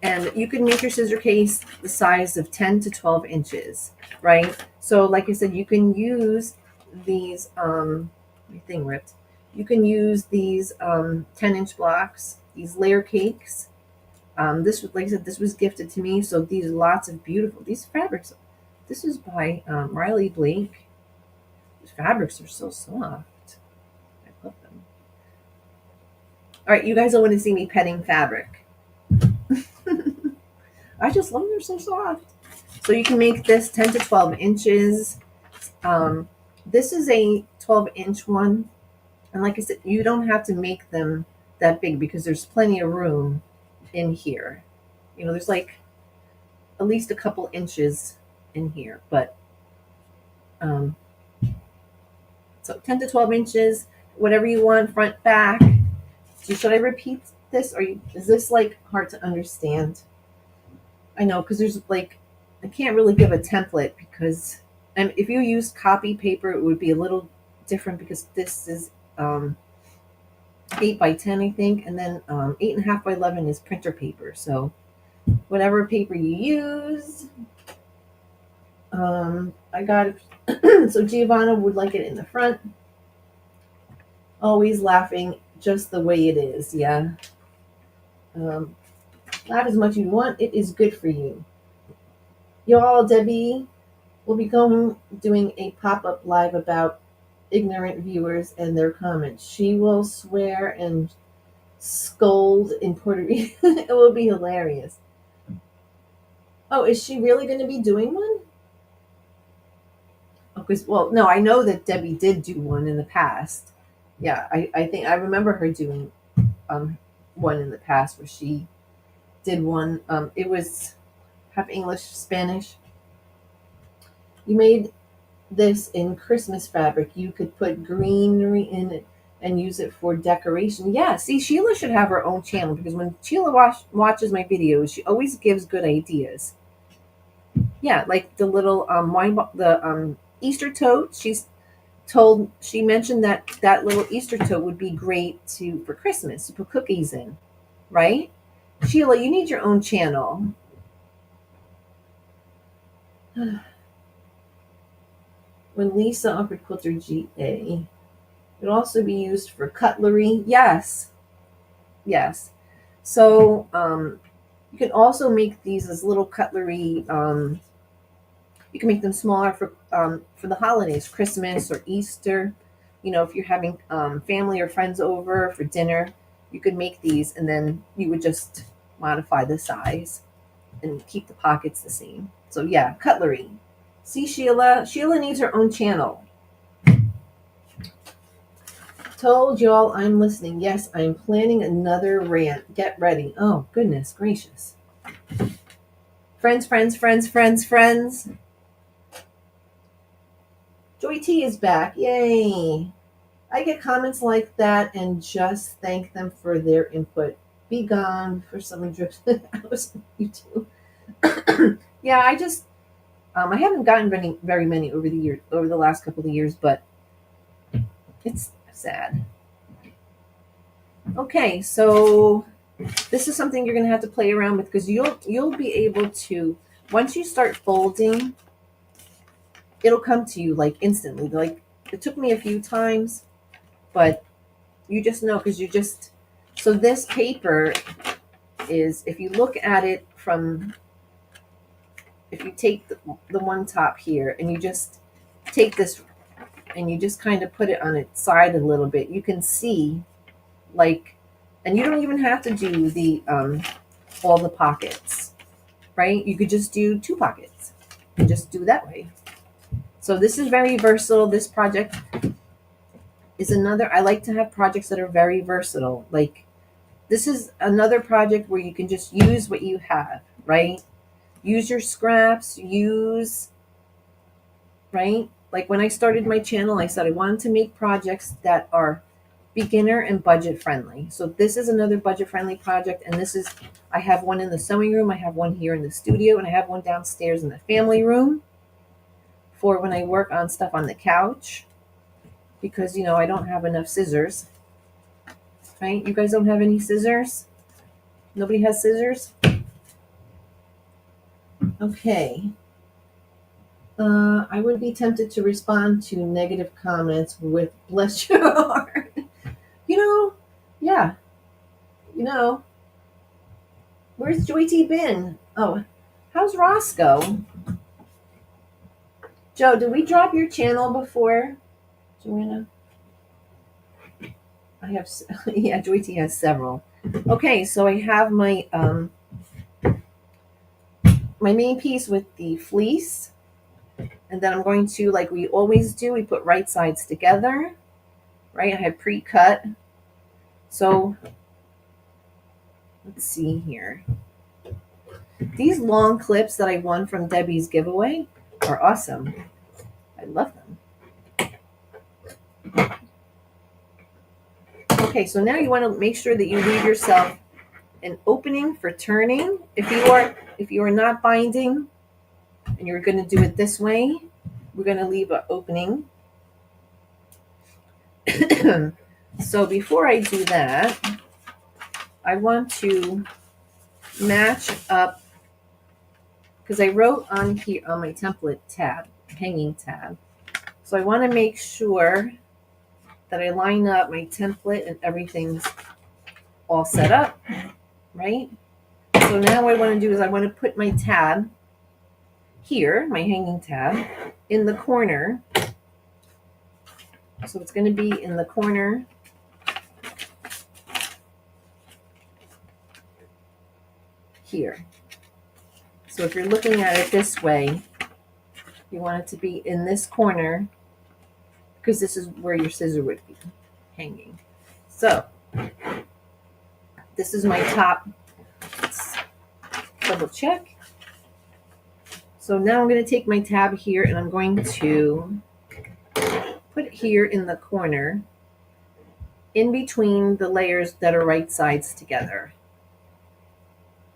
And you can make your scissor case the size of 10 to 12 inches, right? So like I said, you can use these, my thing ripped. You can use these 10-inch blocks, these layer cakes. This was, like I said, this was gifted to me. So these lots of beautiful, these fabrics. This is by Riley Blake. These fabrics are so soft. I love them. All right, you guys don't want to see me petting fabric. I just love them. They're so soft. So you can make this 10 to 12 inches. This is a 12-inch one. And like I said, you don't have to make them that big because there's plenty of room in here. There's like at least a couple inches in here. But so 10 to 12 inches, whatever you want, front, back. So should I repeat this, or is this like hard to understand? I know, because there's like, I can't really give a template because, and if you use copy paper, it would be a little different because this is 8 by 10, I think, and then 8½ by 11 is printer paper. So whatever paper you use, I got it. So Giovanna would like it in the front. Always laughing just the way it is. Yeah. Laugh as much as you want. It is good for you. Y'all, Debbie will be doing a pop-up live about ignorant viewers and their comments. She will swear and scold in Puerto Rico. It will be hilarious. Oh, is she really going to be doing one? Well, no, I know that Debbie did do one in the past. Yeah, I think I remember her doing one in the past where she did one. It was half English, Spanish. You made this in Christmas fabric. You could put greenery in it and use it for decoration. Yeah, see, Sheila should have her own channel because when Sheila watches my videos, she always gives good ideas. Yeah, like the little Easter tote. She mentioned that little Easter tote would be great for Christmas to put cookies in, right? Sheila, you need your own channel. When Lisa offered Quilter GA, it would also be used for cutlery. Yes. So you can also make these as little cutlery. You can make them smaller for the holidays, Christmas or Easter. If you're having family or friends over for dinner, you could make these, and then you would just modify the size and keep the pockets the same. So yeah, cutlery. See, Sheila needs her own channel. Told y'all I'm listening. Yes, I'm planning another rant. Get ready. Oh, goodness gracious. Friends. Joy T is back. Yay. I get comments like that and just thank them for their input. Be gone for someone drips out of YouTube. Yeah, I just I haven't gotten very many over the last couple of years, but it's sad. Okay, so this is something you're gonna have to play around with because you'll be able to, once you start folding, it'll come to you like instantly. Like it took me a few times, but you just know because so this paper is, if you look at it from, if you take the one top here and you just take this and you just kind of put it on its side a little bit, you can see like And you don't even have to do the all the pockets, right? You could just do 2 pockets and just do that way. So this is very versatile. This project is another, I like to have projects that are very versatile. Like this is another project where you can just use what you have, right? Use your scraps, right? Like when I started my channel, I said I wanted to make projects that are beginner and budget friendly. So this is another budget friendly project. And this is, I have one in the sewing room. I have one here in the studio, and I have one downstairs in the family room for when I work on stuff on the couch, because, you know, I don't have enough scissors, right? You guys don't have any scissors? Nobody has scissors? Okay. I would be tempted to respond to negative comments with bless your heart. You know, yeah. You know, where's Joy T been? Oh, how's Roscoe? Joe, did we drop your channel before? Joanna? I have, yeah, Joy T has several. Okay, so I have my my main piece with the fleece. And then I'm going to, like we always do, we put right sides together, right? I have pre-cut. So let's see here. These long clips that I won from Debbie's giveaway are awesome. I love them. Okay, so now you want to make sure that you leave yourself an opening for turning. If you are not binding and you're going to do it this way, we're going to leave an opening. So before I do that, I want to match up, because I wrote on here on my template tab, hanging tab. So I want to make sure that I line up my template and everything's all set up, right? So now what I want to do is I want to put my tab here, my hanging tab, in the corner. So it's going to be in the corner here. So if you're looking at it this way, you want it to be in this corner, because this is where your scissor would be hanging. So this is my top. Let's double check. So now I'm going to take my tab here and I'm going to put it here in the corner, in between the layers that are right sides together.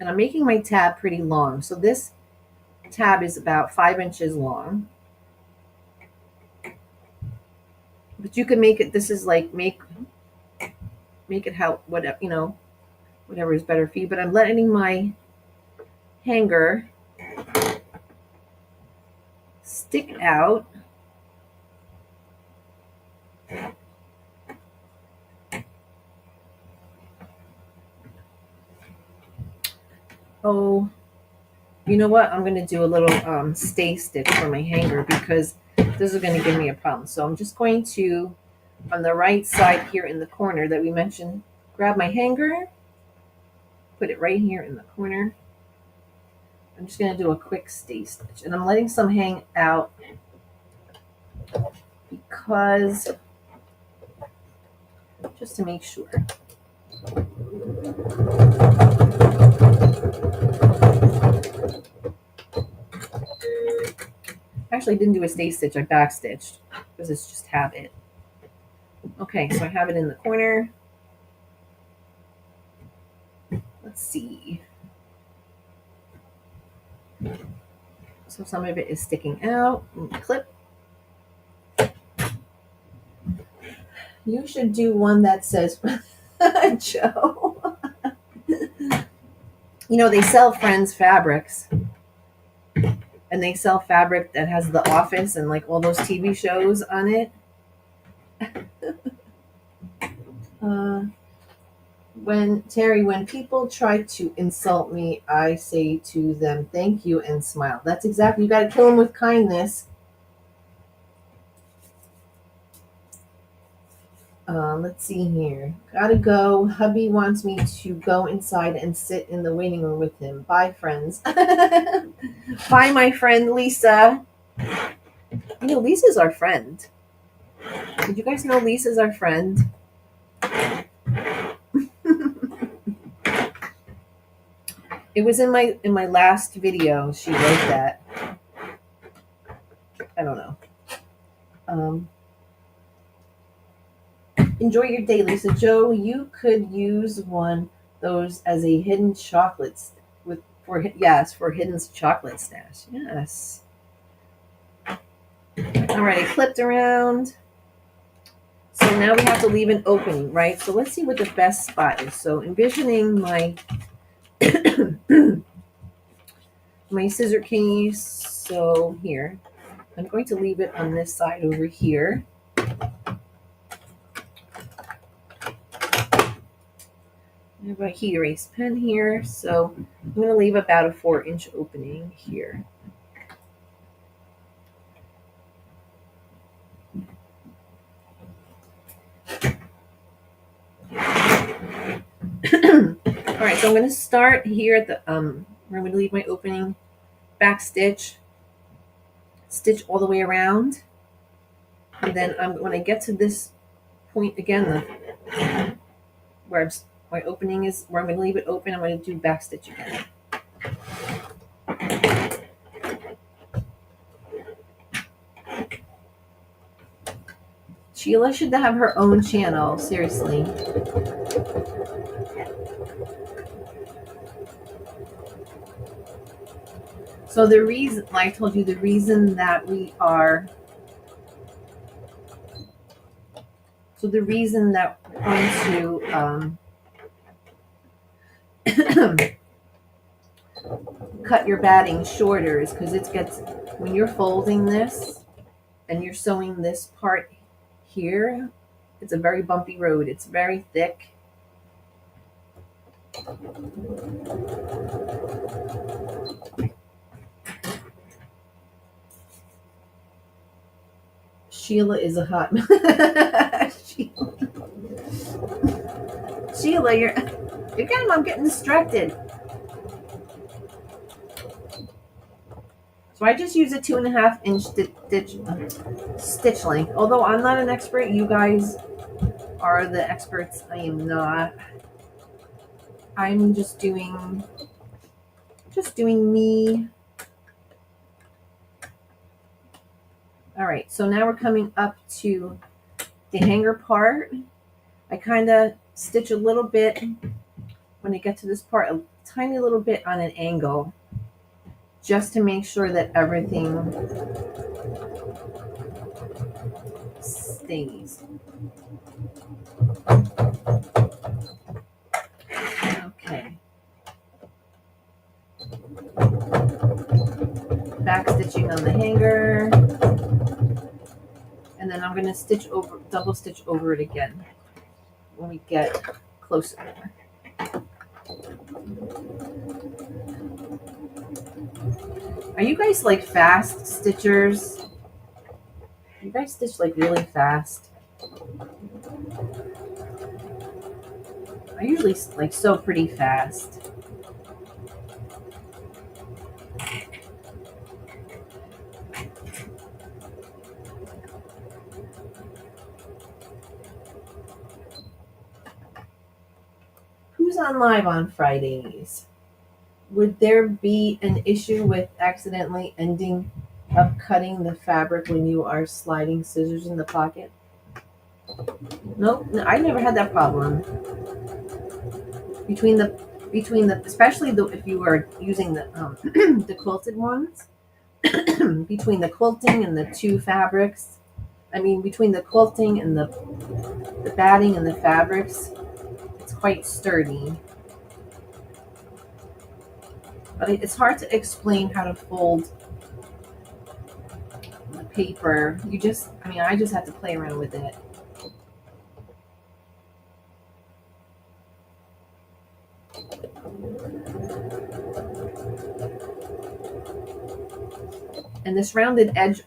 And I'm making my tab pretty long. So this tab is about 5 inches long. But you can make it, this is like, make it how, whatever, you know, whatever is better for you. But I'm letting my hanger stick out. Oh, you know what? I'm going to do a little stay stitch for my hanger, because this is going to give me a problem. So I'm just going to, on the right side here in the corner that we mentioned, grab my hanger, put it right here in the corner. I'm just going to do a quick stay stitch, and I'm letting some hang out because, just to make sure. Actually, I didn't do a stay stitch, I back stitched, because it's just habit. Okay, so I have it in the corner. Let's see. So some of it is sticking out. Clip. You should do one that says, Joe. You know, they sell Friends fabrics. And they sell fabric that has The Office and like all those TV shows on it. When people try to insult me, I say to them, thank you, and smile. That's exactly, you got to kill them with kindness. Let's see here. Gotta go. Hubby wants me to go inside and sit in the waiting room with him. Bye, friends. Bye, my friend Lisa. You know, Lisa's our friend. Did you guys know Lisa's our friend? It was in my last video. She wrote that. I don't know. Enjoy your day, Lisa. Joe, you could use one those as a hidden chocolate for hidden chocolate stash. Yes. All right, I clipped around. So now we have to leave an opening, right? So let's see what the best spot is. So envisioning my my scissor case. So here, I'm going to leave it on this side over here. I have a heat erase pen here, so I'm going to leave about a 4-inch opening here. All right, so I'm going to start here at the where I'm going to leave my opening, back stitch all the way around, and then when I get to this point again, where my opening is, where I'm going to leave it open, I'm going to do back stitch again. Sheila should have her own channel, seriously. So the reason, like I told you, the reason that we're going to cut your batting shorter is because when you're folding this and you're sewing this part here, it's a very bumpy road. It's very thick. Sheila is a hot Sheila, I'm getting distracted. So I just use a 2.5-inch stitch length. Although I'm not an expert, you guys are the experts. I am not. I'm just doing me. All right, so now we're coming up to the hanger part. I kind of stitch a little bit when I get to this part, a tiny little bit on an angle, just to make sure that everything stays. Okay. Back stitching on the hanger. And then I'm going to double stitch over it again when we get closer. Are you guys like fast stitchers? You guys stitch like really fast? I usually like sew pretty fast. Who's on live on Fridays? Would there be an issue with accidentally ending up cutting the fabric when you are sliding scissors in the pocket? Nope, no, I never had that problem. Between the especially if you are using the the quilted ones, between the quilting and the two fabrics, between the quilting and the batting and the fabrics, it's quite sturdy. But it's hard to explain how to fold the paper. I just have to play around with it. And this rounded edge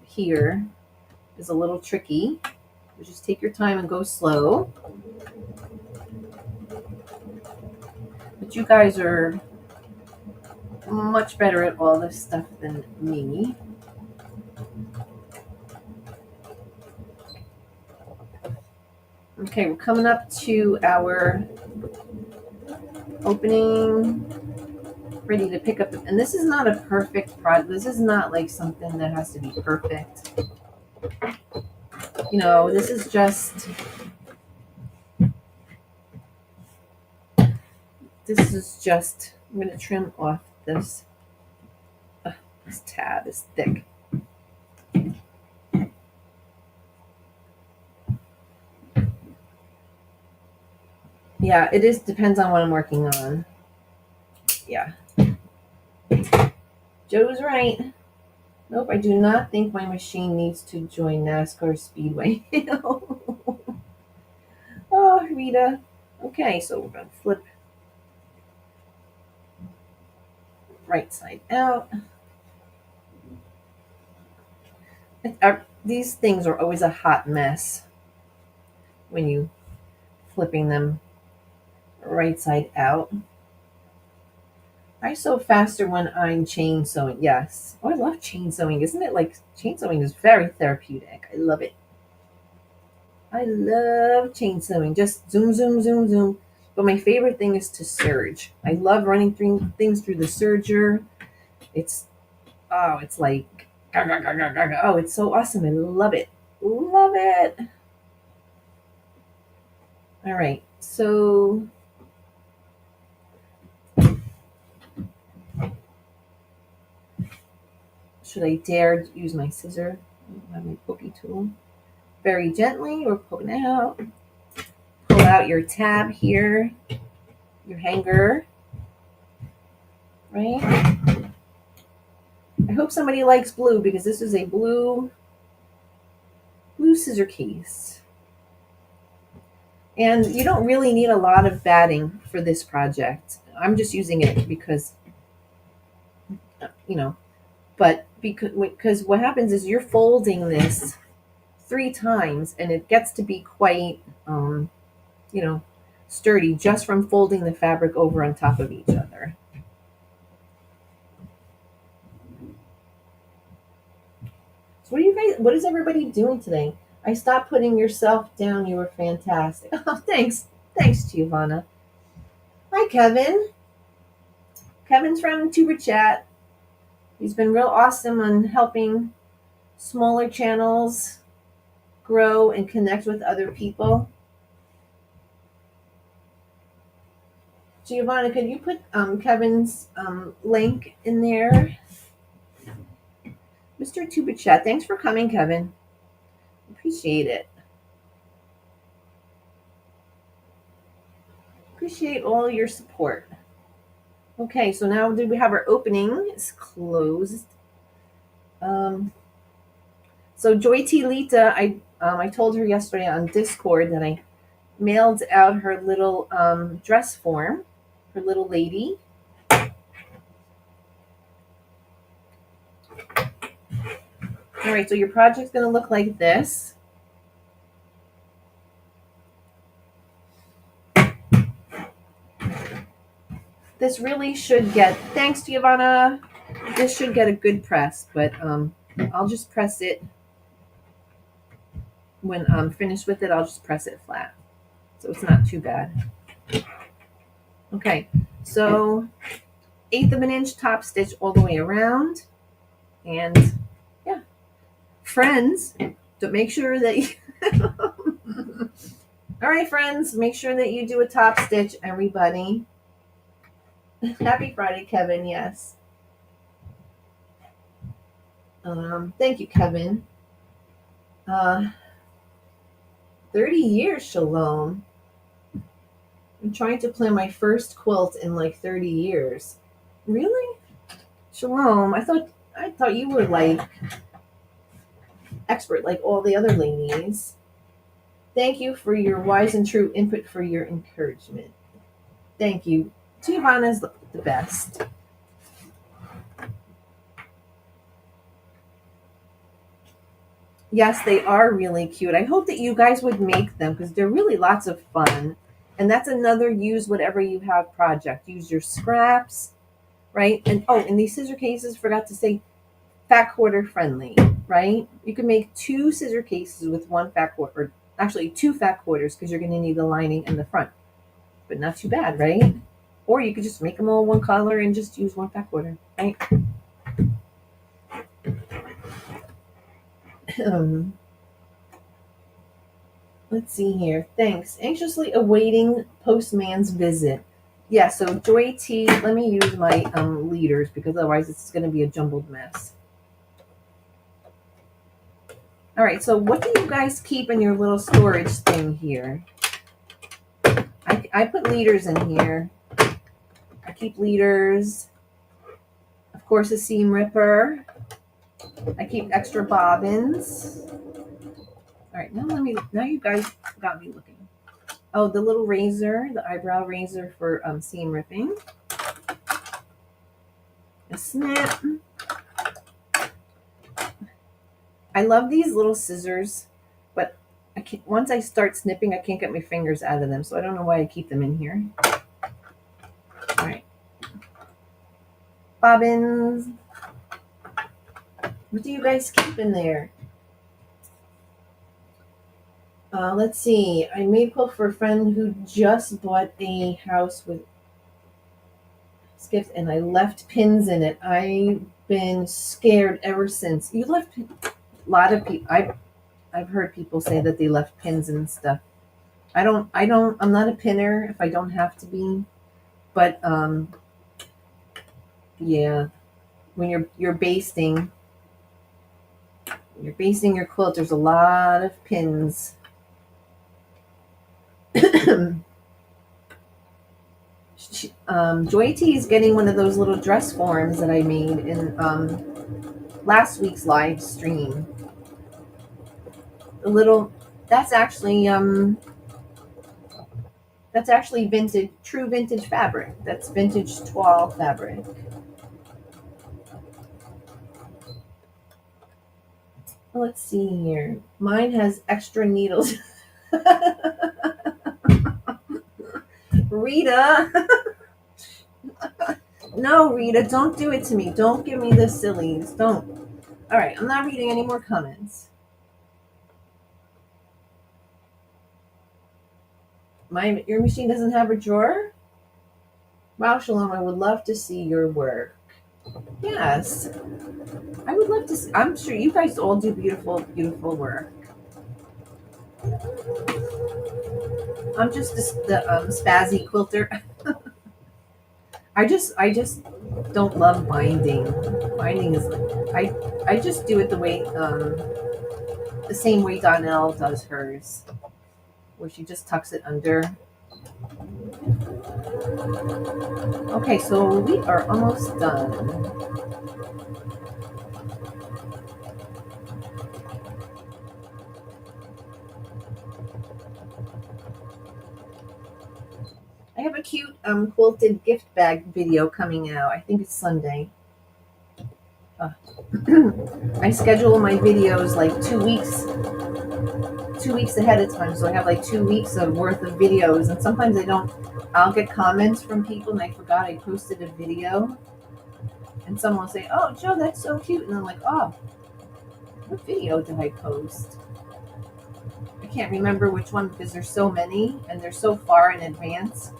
here is a little tricky. So just take your time and go slow. But you guys are much better at all this stuff than me. Okay, we're coming up to our opening, ready to pick up. And this is not a perfect project. This is not like something that has to be perfect. You know, this is just, I'm going to trim off this. This tab is thick. Yeah, it is, depends on what I'm working on. Yeah. Joe's right. Nope, I do not think my machine needs to join NASCAR Speedway. Oh, Rita. Okay, so we're going to flip right side out. These things are always a hot mess when you flipping them right side out. I sew faster when I'm chain sewing. Yes. Oh, I love chain sewing. Isn't it like chain sewing is very therapeutic? I love it. I love chain sewing. Just zoom, zoom, zoom, zoom. But my favorite thing is to serge. I love running things through the serger. It's like, oh, it's so awesome. I love it. Love it. All right. So should I dare use my scissor? I have my pokey tool. Very gently, we're poking out. Pull out your tab here, your hanger, right? I hope somebody likes blue because this is a blue scissor case. And you don't really need a lot of batting for this project. I'm just using it because, you know, but because what happens is you're folding this 3 times and it gets to be quite, you know, sturdy just from folding the fabric over on top of each other. So what is everybody doing today? I stopped putting yourself down. You were fantastic. Oh, thanks. Thanks, Giovanna. Hi, Kevin. Kevin's from Tuber Chat. He's been real awesome on helping smaller channels grow and connect with other people. Giovanna, could you put Kevin's link in there? Mr. Tuber Chat, thanks for coming, Kevin. Appreciate it. Appreciate all your support. Okay, so now we have our opening. It's closed. So Joy T. Lita, I told her yesterday on Discord that I mailed out her little dress form, her little lady. All right, so your project's going to look like this. This really should get, thanks Giovanna, this should get a good press, but I'll just press it. When I'm finished with it, I'll just press it flat. So it's not too bad. Okay, so 1/8 of an inch top stitch all the way around. And yeah, friends, to make sure that you all right, friends, make sure that you do a top stitch, everybody. Happy Friday, Kevin. Yes. Thank you, Kevin. 30 years, Shalom. I'm trying to plan my first quilt in like 30 years. Really? Shalom. I thought you were like expert like all the other ladies. Thank you for your wise and true input, for your encouragement. Thank you. Giovanna's the best. Yes, they are really cute. I hope that you guys would make them because they're really lots of fun. And that's another use whatever you have project. Use your scraps, right? And oh, and these scissor cases, forgot to say, fat quarter friendly, right? You can make 2 scissor cases with 1 fat quarter, or actually 2 fat quarters because you're going to need the lining and the front. But not too bad, right? Or you could just make them all one color and just use 1 fat quarter, right? Um, let's see here. Thanks. Anxiously awaiting postman's visit. Yeah, so Joy T, let me use my leaders because otherwise it's going to be a jumbled mess. All right, so what do you guys keep in your little storage thing here? I put leaders in here. I keep leaders. Of course, a seam ripper. I keep extra bobbins. All right, now you guys got me looking. Oh, the little razor, the eyebrow razor for seam ripping. A snip. I love these little scissors, but once I start snipping, I can't get my fingers out of them, so I don't know why I keep them in here. All right. Bobbins. What do you guys keep in there? Let's see. I made a quilt for a friend who just bought a house with skips, and I left pins in it. I've been scared ever since. You left a lot of people. I've heard people say that they left pins and stuff. I'm not a pinner if I don't have to be, but yeah, when you're basting your quilt, there's a lot of pins. Joy T is getting one of those little dress forms that I made in last week's live stream. The little that's actually vintage, true vintage fabric. That's vintage toile fabric. Let's see here. Mine has extra needles. Rita. No, Rita, don't do it to me. Don't give me the sillies. Don't. All right, I'm not reading any more comments. Your machine doesn't have a drawer? Wow, Shalom, I would love to see your work. Yes. I would love to see. I'm sure you guys all do beautiful, beautiful work. I'm just the spazzy quilter. I just don't love binding. Binding is I just do it the way the same way Donnell does hers, where she just tucks it under. Okay, so we are almost done. I have a cute quilted gift bag video coming out. I think it's Sunday. I schedule my videos like 2 weeks ahead of time, so I have like 2 weeks of worth of videos, and sometimes I'll get comments from people and I forgot I posted a video, and someone will say, "Oh, Joe, that's so cute," and I'm like, "Oh, what video did I post?" I can't remember which one because there's so many and they're so far in advance.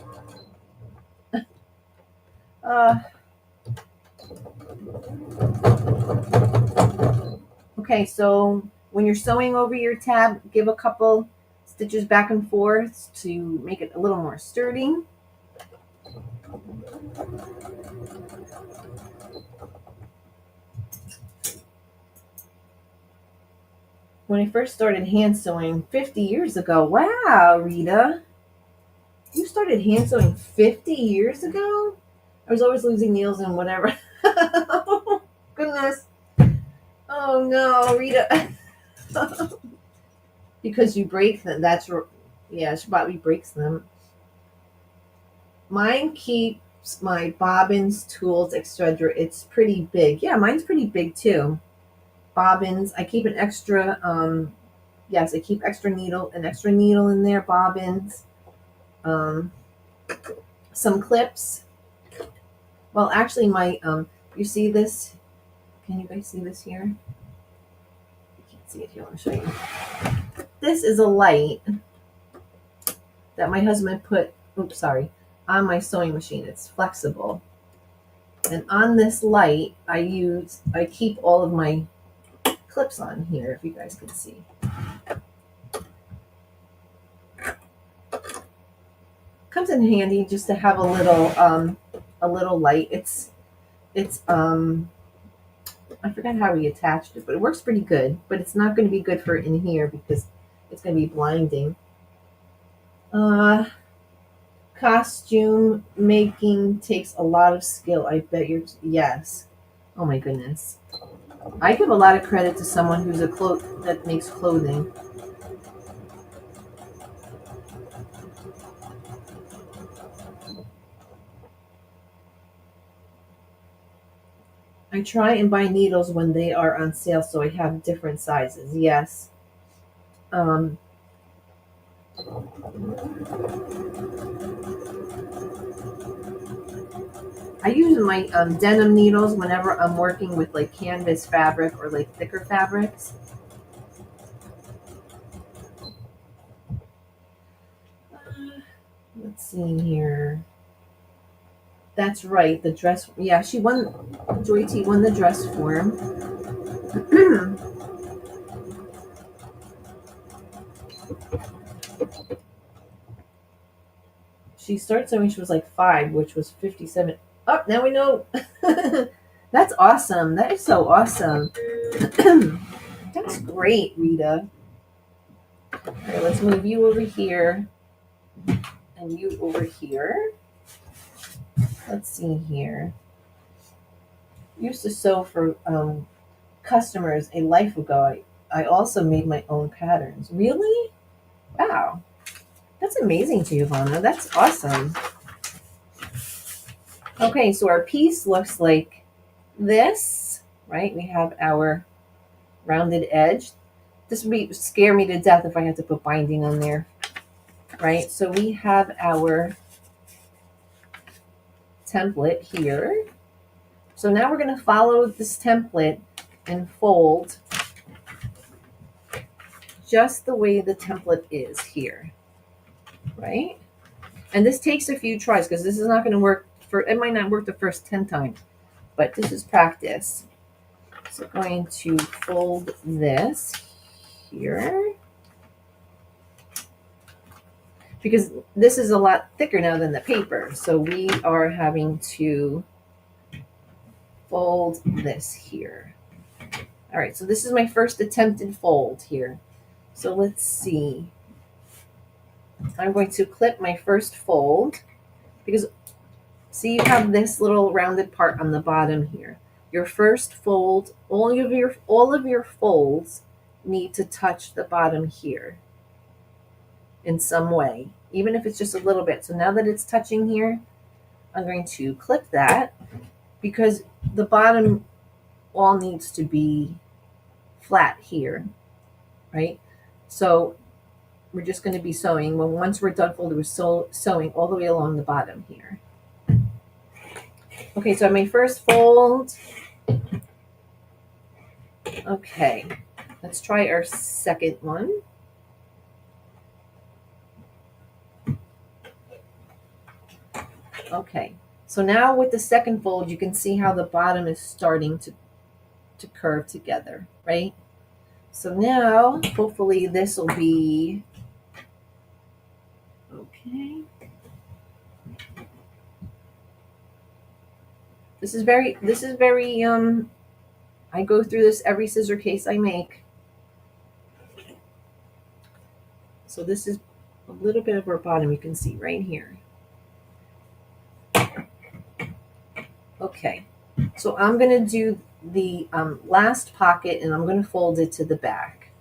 Okay, so when you're sewing over your tab, give a couple stitches back and forth to make it a little more sturdy. When I first started hand sewing 50 years ago. Wow, Rita. You started hand sewing 50 years ago? I was always losing needles and whatever. Oh, goodness. Oh, no, Rita. Because you break them. Yeah, she probably breaks them. Mine keeps my bobbins, tools, etc. It's pretty big. Yeah, mine's pretty big too. bobbins. I keep an extra, yes, I keep an extra needle in there, bobbins, um, some clips. Well, actually, you see this? Can you guys see this here? You can't see it here. I'll show you. This is a light that my husband put, on my sewing machine. It's flexible. And on this light, I keep all of my clips on here, if you guys can see. Comes in handy just to have a little light. It's I forgot how we attached it, but it works pretty good. But it's not going to be good for in here because it's going to be blinding. Costume making takes a lot of skill. I bet yes. Oh my goodness. I give a lot of credit to someone who's that makes clothing. I try and buy needles when they are on sale so I have different sizes. Yes. I use my denim needles whenever I'm working with like canvas fabric or like thicker fabrics. Let's see here. That's right, the dress. Yeah, Joy T won the dress form. She started sewing when she was like 5, which was 57. Oh, now we know. That's awesome. That is so awesome. That's great, Rita. Okay, let's move you over here and you over here. Let's see here. Used to sew for customers a life ago. I also made my own patterns. Really? Wow. That's amazing, Giovanna. That's awesome. Okay, so our piece looks like this, right? We have our rounded edge. This would scare me to death if I had to put binding on there, right? So we have our template here. So now we're going to follow this template and fold just the way the template is here, right? And this takes a few tries because this is not going to work it might not work the first 10 times, but this is practice. So I'm going to fold this here because this is a lot thicker now than the paper. So we are having to fold this here. All right, so this is my first attempted fold here. So let's see. I'm going to clip my first fold because see, you have this little rounded part on the bottom here. Your first fold, all of your folds need to touch the bottom here in some way, even if it's just a little bit. So now that it's touching here, I'm going to clip that because the bottom all needs to be flat here, right? So we're just going to be sewing. Once we're done folding, we're sewing all the way along the bottom here. Okay, so I made first fold. Okay, let's try our second one. Okay, so now with the second fold, you can see how the bottom is starting to curve together, right? So now, hopefully this will be okay. This is very, I go through this every scissor case I make. So this is a little bit of our bottom, you can see right here. Okay, so I'm going to do the last pocket and I'm going to fold it to the back.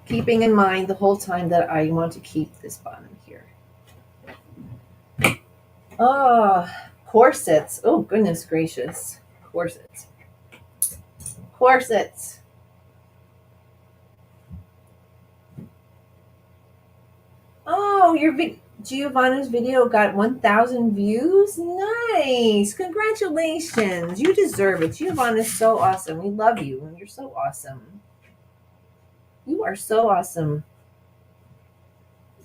Keeping in mind the whole time that I want to keep this bottom here. Oh, corsets. Oh, goodness gracious. Corsets. Corsets. Oh, Giovanna's video got 1,000 views. Nice. Congratulations. You deserve it. Giovanna's so awesome. We love you. You're so awesome. You are so awesome.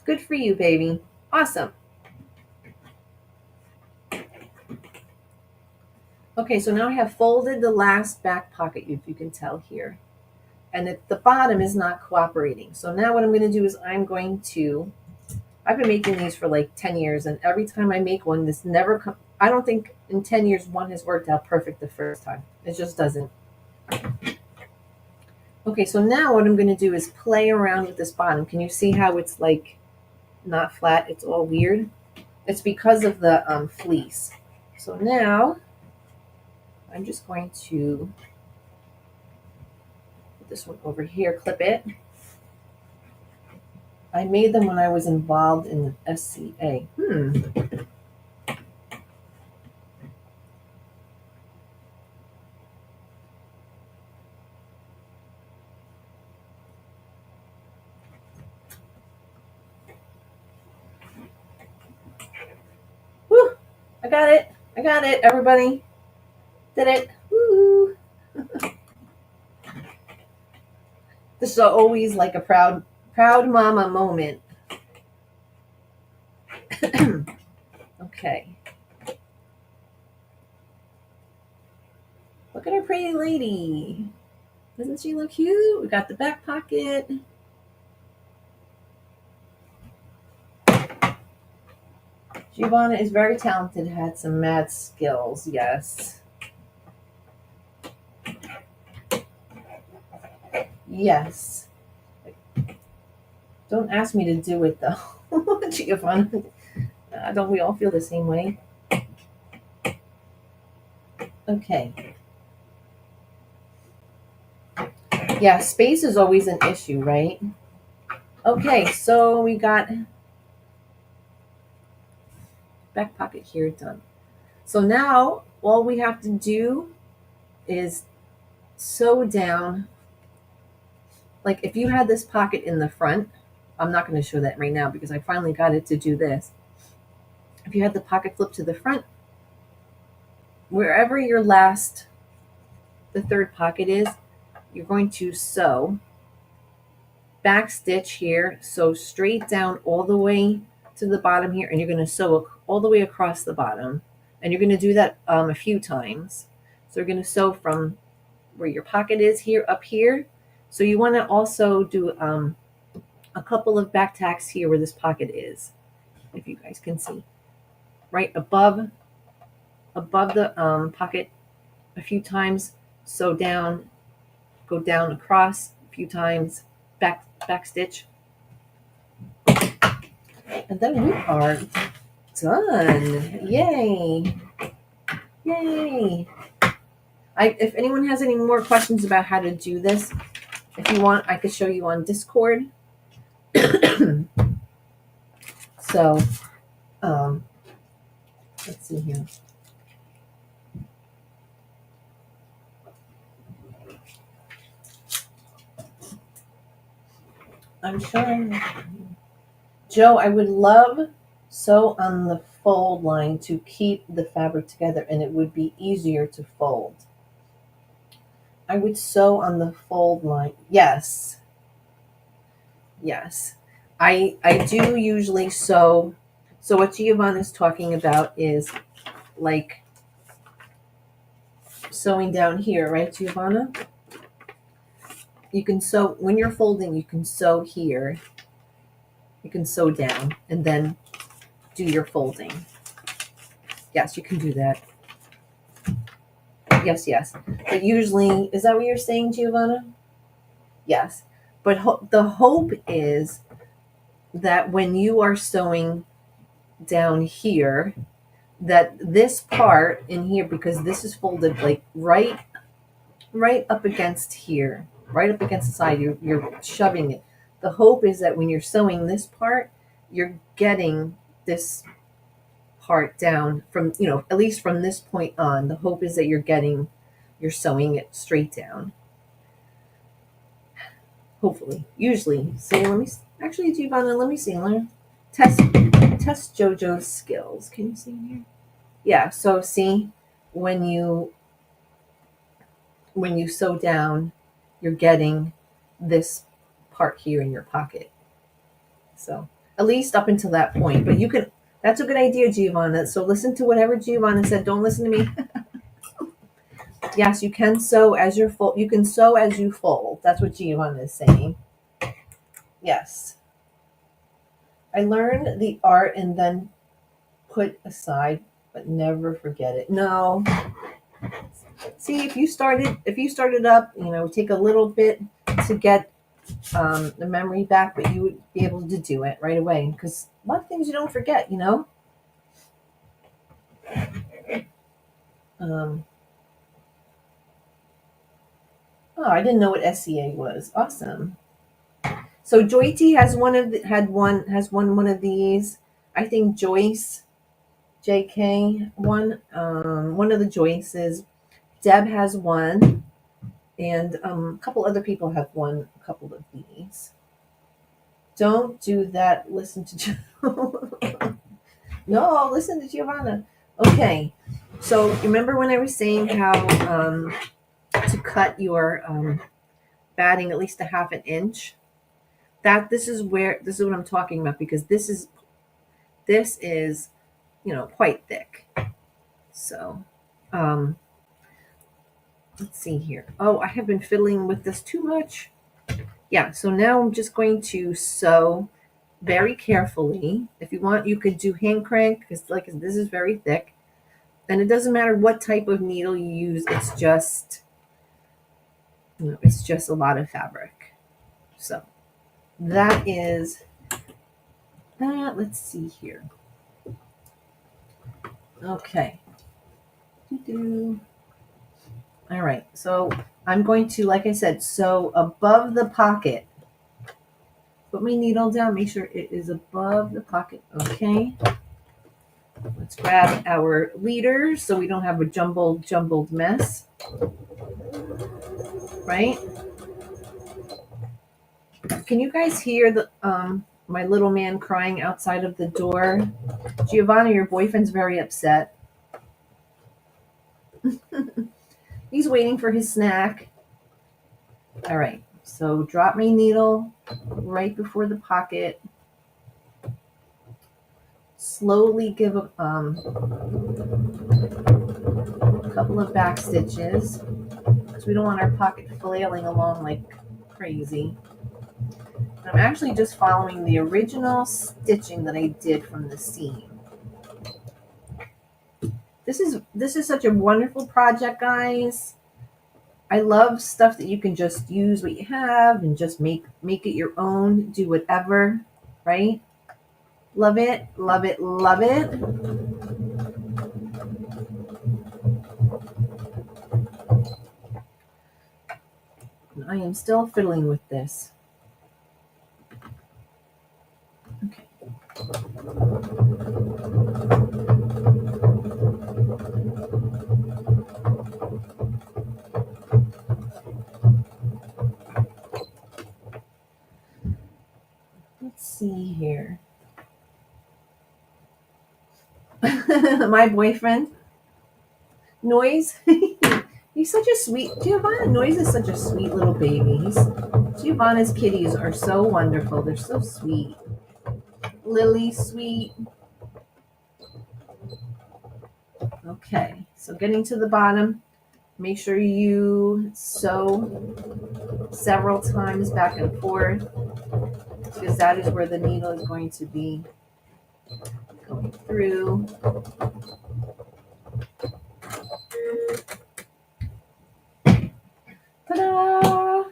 Good for you, baby. Awesome. Okay, so now I have folded the last back pocket, if you can tell here. And the bottom is not cooperating. So now what I'm going to do is I've been making these for like 10 years, and every time I make one, I don't think in 10 years one has worked out perfect the first time. It just doesn't. Okay, so now what I'm going to do is play around with this bottom. Can you see how it's like not flat? It's all weird. It's because of the fleece. So now I'm just going to put this one over here, clip it. I made them when I was involved in the SCA. Woo! I got it. I got it, everybody. Did it. Woo! This is always like a proud mama moment. Okay. Look at our pretty lady. Doesn't she look cute? We got the back pocket. Giovanna is very talented, had some mad skills, yes. Yes. Don't ask me to do it though. Giovanna. Don't we all feel the same way? Okay. Yeah, space is always an issue, right? Okay, so we got back pocket here done. So now all we have to do is sew down. Like if you had this pocket in the front, I'm not going to show that right now because I finally got it to do this. If you had the pocket flip to the front, wherever the third pocket is, you're going to sew, back stitch here, sew straight down all the way to the bottom here, and you're going to sew all the way across the bottom. And you're going to do that a few times. So you're going to sew from where your pocket is here up here. So you want to also do a couple of back tacks here where this pocket is, if you guys can see, right above the pocket a few times, sew down, go down across a few times, back stitch, and then we are done. Yay! If anyone has any more questions about how to do this, if you want, I could show you on Discord. So, let's see here. I'm sure. Joe, I would love sew on the fold line to keep the fabric together, and it would be easier to fold. I would sew on the fold line. Yes. I do usually sew. So what Giovanna is talking about is like sewing down here, right, Giovanna? You can sew when you're folding. You can sew here. You can sew down and then do your folding. Yes, you can do that. Yes. But usually, is that what you're saying, Giovanna? Yes. But the hope is that when you are sewing down here, that this part in here, because this is folded like right up against here, right up against the side, you're shoving it. The hope is that when you're sewing this part, you're getting this part down from, at least from this point on. The hope is that you're sewing it straight down. Hopefully. Usually. So actually, Giovanna, let me see. Test JoJo's skills. Can you see here? Yeah, so see, when you sew down, you're getting this part here in your pocket. So at least up until that point. But that's a good idea, Giovanna. So listen to whatever Giovanna said. Don't listen to me. Yes, you can sew as you fold. You can sew as you fold. That's what Giovanna is saying. Yes. I learned the art and then put aside, but never forget it. No. See, if you started up, take a little bit to get the memory back, but you would be able to do it right away because a lot of things you don't forget, Oh, I didn't know what SCA was. Awesome. So Joy T has one of of these. I think Joyce JK one of the Joyces. Deb has one, and a couple other people have a couple of these. Don't do that. Listen to No, listen to Giovanna. Okay, so remember when I was saying how to cut your batting at least a half an inch? This is what I'm talking about because this is quite thick. So let's see here. Oh, I have been fiddling with this too much. Yeah, so now I'm just going to sew very carefully. If you want, you could do hand crank because this is very thick. And it doesn't matter what type of needle you use. It's just a lot of fabric. So that is that. Let's see here. Okay. All right. So I'm going to, like I said, sew above the pocket. Put my needle down. Make sure it is above the pocket. Okay. Let's grab our leaders so we don't have a jumbled mess. Right? Can you guys hear the my little man crying outside of the door? Giovanna, your boyfriend's very upset. He's waiting for his snack. All right. So drop my needle right before the pocket. Slowly give a couple of back stitches because we don't want our pocket flailing along like crazy. I'm actually just following the original stitching that I did from the seam. This is such a wonderful project, guys. I love stuff that you can just use what you have and just make it your own, do whatever, right? Love it, love it, love it. I am still fiddling with this. Okay. Let's see here. My boyfriend, Noise. He's such a sweet. Giovanna Noise is such a sweet little baby. Giovanna's kitties are so wonderful. They're so sweet. Lily, sweet. Okay, so getting to the bottom, make sure you sew several times back and forth because that is where the needle is going to be going through. Ta-da!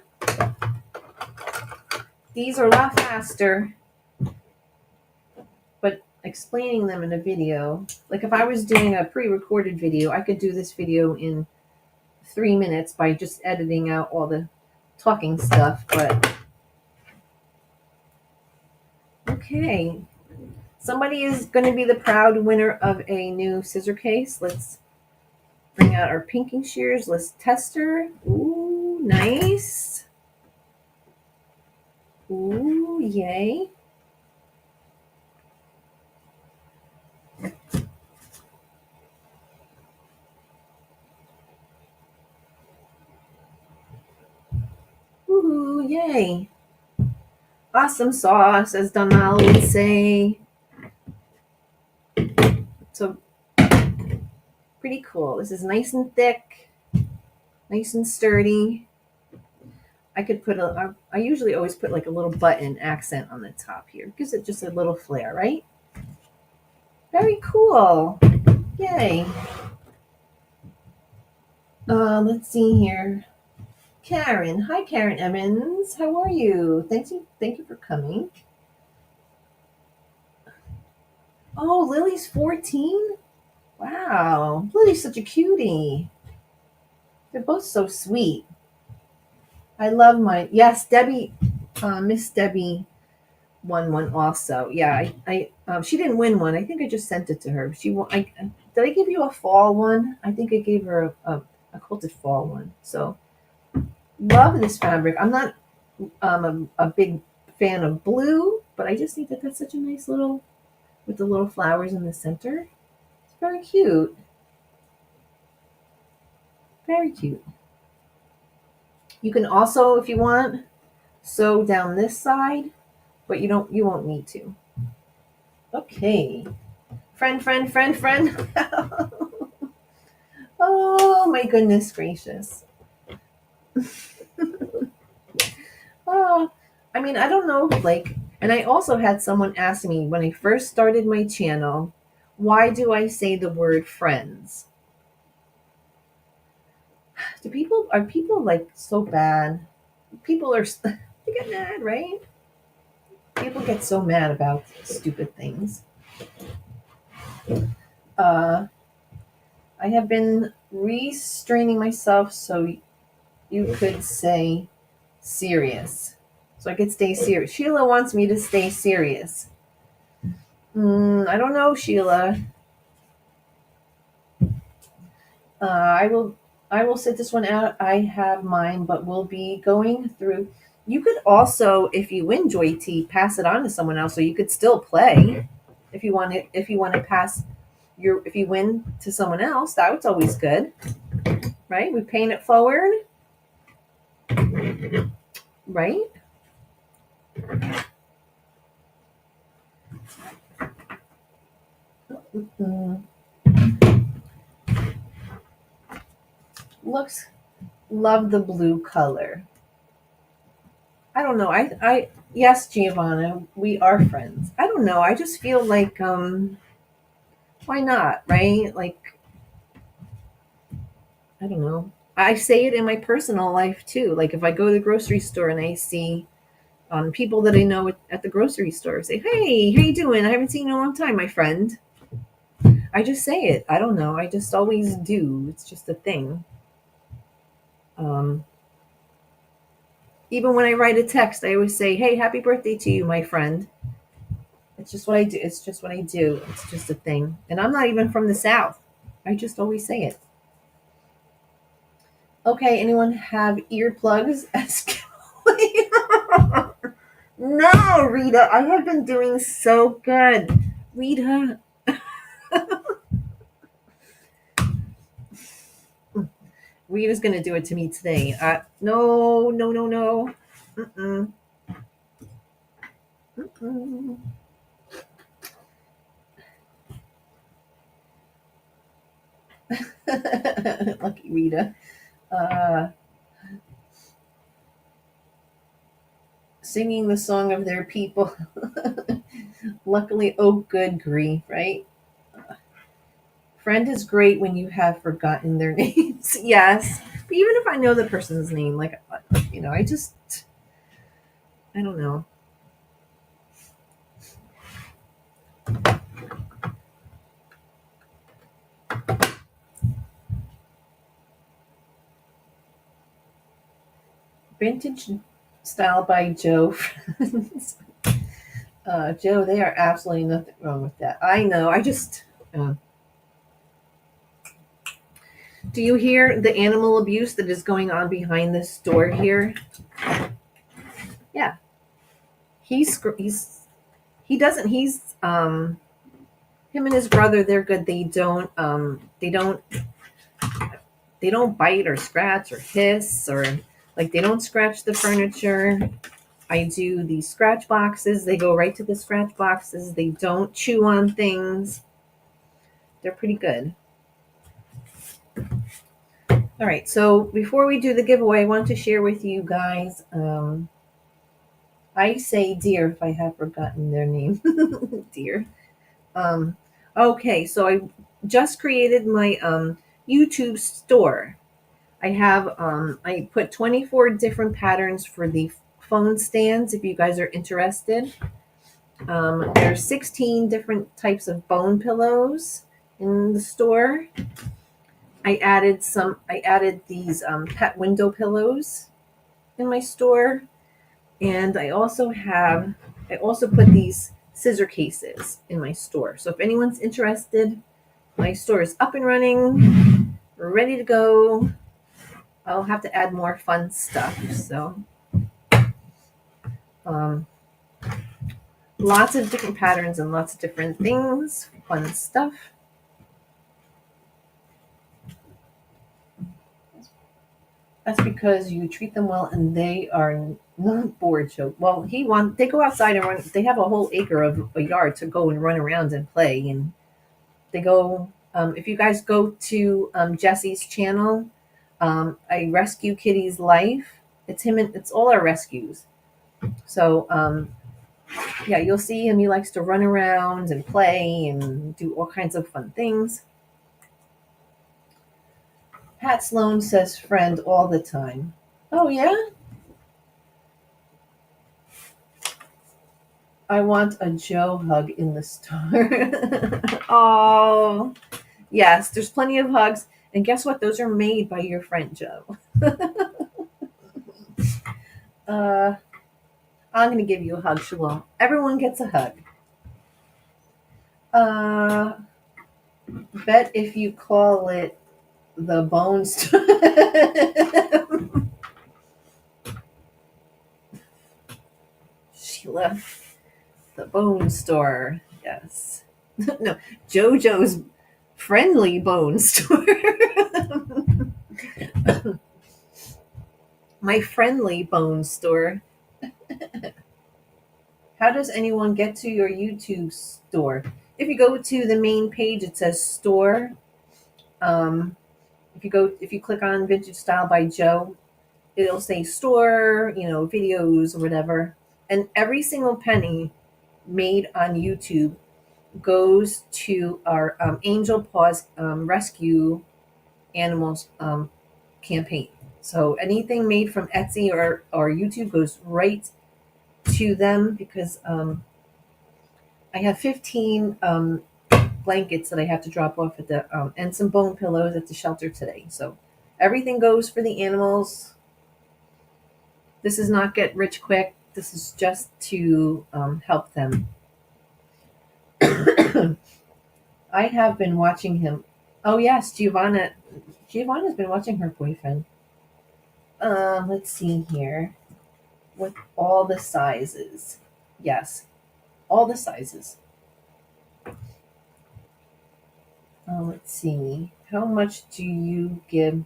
These are a lot faster, but explaining them in a video, like if I was doing a pre-recorded video, I could do this video in 3 minutes by just editing out all the talking stuff, but okay. somebody is going to be the proud winner of a new scissor case. Let's bring out our pinking shears. Let's test her. Ooh, nice. Ooh, yay. Ooh, yay. Awesome sauce, as Donald would say. So, pretty cool. This is nice and thick, nice and sturdy. I could put I usually always put like a little button accent on the top here. Gives it just a little flair, right? Very cool. Yay. Let's see here. Karen. Hi, Karen Evans. How are you? Thank you for coming. Oh, Lily's 14? Wow. Lily's such a cutie. They're both so sweet. I love my, yes, Debbie, Miss Debbie won one also. Yeah, she didn't win one. I think I just sent it to her. She won. Did I give you a fall one? I think I gave her a quilted fall one. So love this fabric. I'm not a big fan of blue, but I just think that that's such a nice little, with the little flowers in the center. It's very cute. Very cute. You can also, if you want, sew down this side, but you won't need to. Okay. Friend. Oh my goodness gracious. Oh, I mean, I don't know, like, and I also had someone ask me when I first started my channel, why do I say the word friends? Are people like so bad? People are, they get mad, right? People get so mad about stupid things. I have been restraining myself so you could say serious. So I could stay serious. Sheila wants me to stay serious. I don't know, Sheila. I will sit this one out. I have mine, but we'll be going through. You could also, if you win Joy T, pass it on to someone else, so you could still play. If you want to, pass if you win to someone else, that's always good, right? We paying it forward, right? Love the blue color. I don't know. Yes, Giovanna, we are friends. I don't know. I just feel like, why not, right? Like, I don't know. I say it in my personal life too. Like if I go to the grocery store and I see people that I know at the grocery store, say, "Hey, how you doing? I haven't seen you in a long time, my friend." I just say it. I don't know. I just always do. It's just a thing. Even when I write a text, I always say, "Hey, happy birthday to you, my friend." It's just what I do. It's just what I do. It's just a thing. And I'm not even from the South. I just always say it. Okay, anyone have earplugs? No, Rita, I have been doing so good. Rita. Rita's going to do it to me today. No. Mm-mm. Mm-mm. Lucky Rita. Singing the song of their people. Luckily, oh, good grief, right? Friend is great when you have forgotten their names. Yes. But even if I know the person's name, like, I don't know. Vintage Style by Joe. Joe, they are absolutely nothing wrong with that. I know. I just. Do you hear the animal abuse that is going on behind this door here? Yeah. He doesn't. Him and his brother, they're good. They don't bite or scratch or hiss or like they don't scratch the furniture. I do these scratch boxes. They go right to the scratch boxes. They don't chew on things. They're pretty good. All right. So before we do the giveaway, I want to share with you guys. I say deer if I have forgotten their name. Deer. Okay. So I just created my YouTube store. I put 24 different patterns for the phone stands if you guys are interested. There's 16 different types of bone pillows in the store. I added these pet window pillows in my store, and I also put these scissor cases in my store. So if anyone's interested, my store is up and running, ready to go. I'll have to add more fun stuff. So, um, lots of different patterns and lots of different things, fun stuff. That's because you treat them well and they are not bored. So, well, they go outside and run. They have a whole acre of a yard to go and run around and play. And they go. If you guys go to Jesse's channel, I rescue Kitty's life. It's him and it's all our rescues. So yeah, you'll see him. He likes to run around and play and do all kinds of fun things. Pat Sloan says friend all the time. Oh, yeah? I want a Joe hug in the store. Oh, yes, there's plenty of hugs. And guess what? Those are made by your friend Joe. I'm going to give you a hug, Shalom. Everyone gets a hug. Bet if you call it the bone store. She left the bone store. Yes. No, JoJo's friendly bone store. My friendly bone store. How does anyone get to your YouTube store? If you go to the main page, it says store. If you click on Vintage Style by Joe, it'll say store, videos or whatever. And every single penny made on YouTube goes to our Angel Paws rescue animals campaign. So anything made from Etsy or YouTube goes right to them because I have 15 blankets that I have to drop off at the and some bone pillows at the shelter today. So everything goes for the animals. This is not get rich quick. This is just to help them. I have been watching him. Oh yes, Giovanna's been watching her boyfriend. Let's see here. With all the sizes. Yes. All the sizes. Let's see. How much do you give?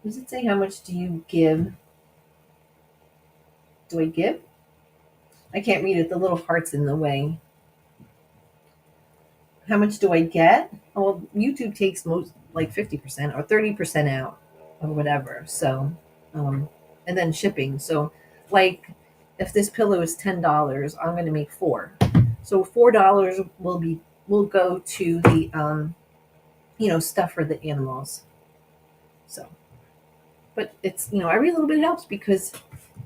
Does it say how much do you give? Do I give? I can't read it. The little heart's in the way. How much do I get? Oh, YouTube takes most like 50% or 30% out or whatever. So, and then shipping. So, like, if this pillow is $10, I'm going to make $4. So $4 will go to the stuff for the animals. So, but it's every little bit helps because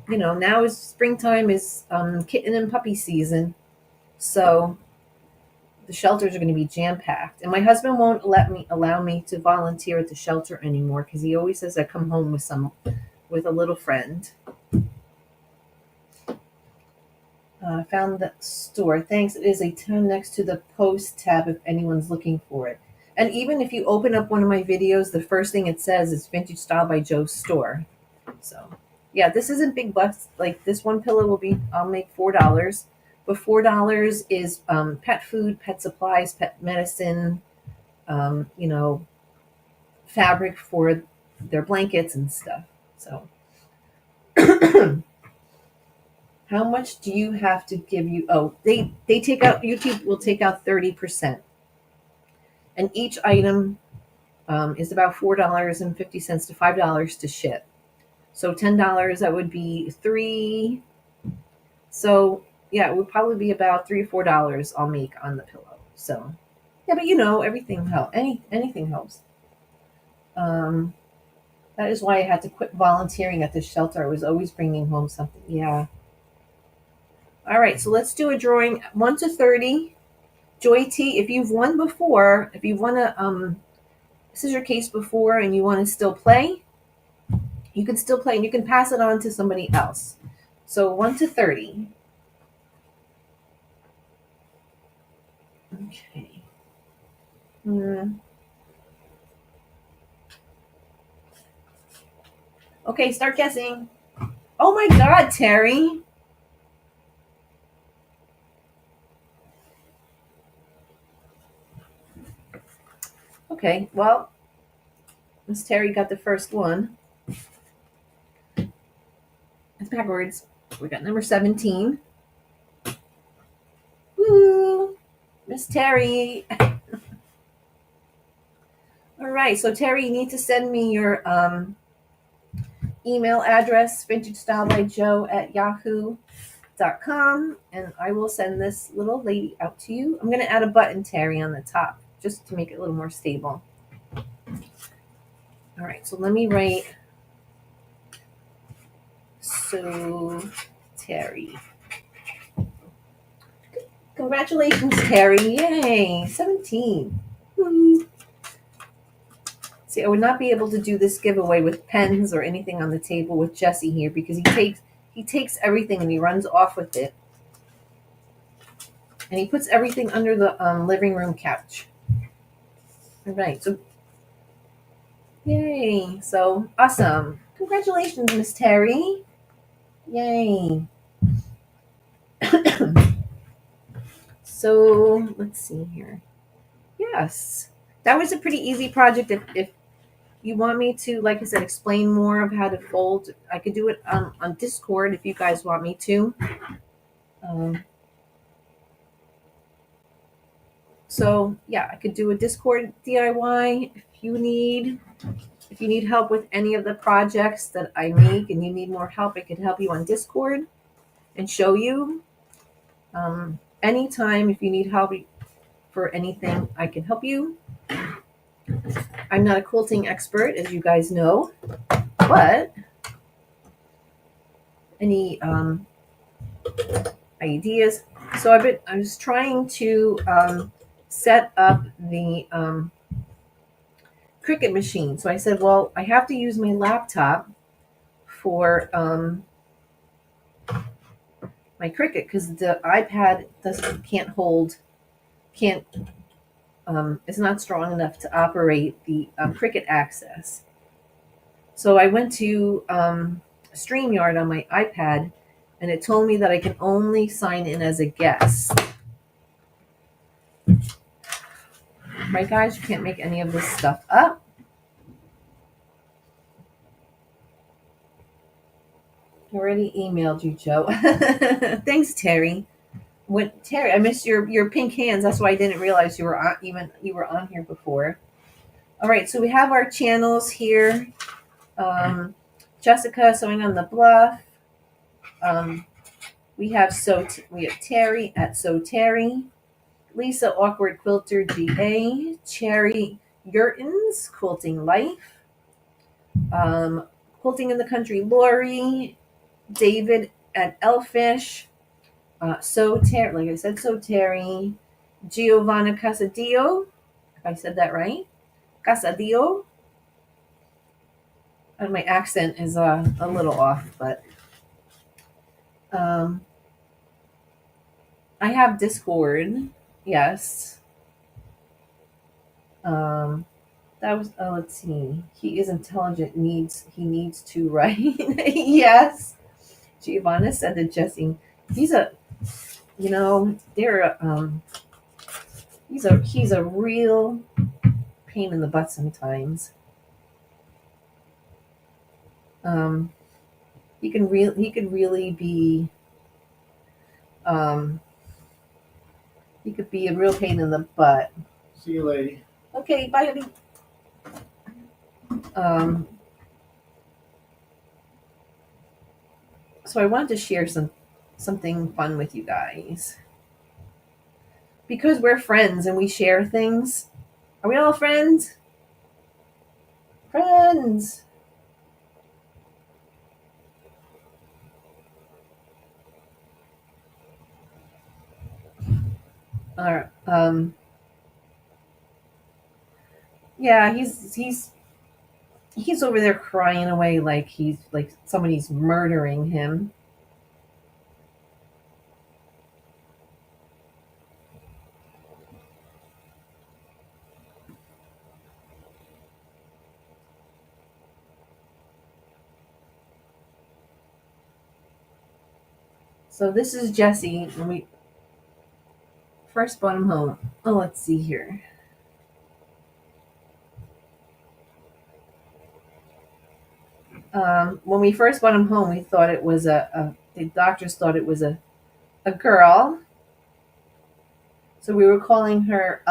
now is springtime is kitten and puppy season, so the shelters are going to be jam-packed. And my husband won't allow me to volunteer at the shelter anymore because he always says I come home with a little friend. Found the store. Thanks. It is a tab next to the post tab if anyone's looking for it. And even if you open up one of my videos, the first thing it says is Vintage Style by Joe store. So, yeah, this isn't big bucks. Like this one pillow will be, I'll make $4. But $4 is pet food, pet supplies, pet medicine, you know, fabric for their blankets and stuff. So, how much do you have to give you? Oh, they take out, YouTube will take out 30%. And each item is about $4.50 to $5 to ship. So $10, that would be three. So yeah, it would probably be about $3 or $4 I'll make on the pillow. So yeah, but you know, everything helps. Anything helps. That is why I had to quit volunteering at the shelter. I was always bringing home something. Yeah. All right, so let's do a drawing 1 to 30. Joy T, if you've won before, if you've won a scissor case before and you want to still play, you can still play and you can pass it on to somebody else. So 1 to 30. Okay. Okay, start guessing. Oh my God, Terry. Okay, well, Miss Terry got the first one. It's backwards. We got number 17. Woo! Miss Terry. All right, so Terry, you need to send me your email address, vintagestylebyjo@yahoo.com, and I will send this little lady out to you. I'm going to add a button, Terry, on the top, just to make it a little more stable. All right, so let me write, so Terry. Congratulations, Terry. Yay, 17. Woo. See, I would not be able to do this giveaway with pens or anything on the table with Jesse here because he takes everything and he runs off with it. And he puts everything under the living room couch. All right, so yay. So awesome. Congratulations, Miss Terry. Yay. So let's see here. Yes. That was a pretty easy project. If you want me to, like I said, explain more of how to fold, I could do it on Discord if you guys want me to. So yeah, I could do a Discord DIY if you need help with any of the projects that I make and you need more help, I could help you on Discord and show you. Anytime if you need help for anything, I can help you. I'm not a quilting expert, as you guys know, but any ideas? So I was trying to set up the Cricut machine. So I said, well, I have to use my laptop for my Cricut because the iPad it's not strong enough to operate the Cricut Access. So I went to StreamYard on my iPad, and it told me that I can only sign in as a guest. Right, guys, you can't make any of this stuff up. I already emailed you, Joe. Thanks, Terry. Terry, I missed your pink hands. That's why I didn't realize you were on here before. All right, so we have our channels here. Jessica sewing on the bluff. We have Terry at Sew Terry, Lisa Awkward Quilter GA, Cherry Yurtons Quilting Life, Quilting in the Country Lori, David at Elfish, Sew Terry, like I said, Sew Terry, Giovanna Casadillo, if I said that right, Casadillo. And my accent is a little off, but I have Discord. Yes. Um, that was. Oh, let's see. He is intelligent. He needs to write. Yes. Giovanna said to Jesse, he's a. You know, he's a real pain in the butt sometimes. Um, he could really be. Um, he could be a real pain in the butt. See you, lady. Okay, bye, honey. Um, so I wanted to share something fun with you guys because we're friends and we share things. Are we all friends? Friends. All right. Yeah, he's over there crying away like he's like somebody's murdering him. So this is Jesse when we first brought him home. Oh, let's see here. When we first brought him home, we thought it was the doctors thought it was a girl. So we were calling her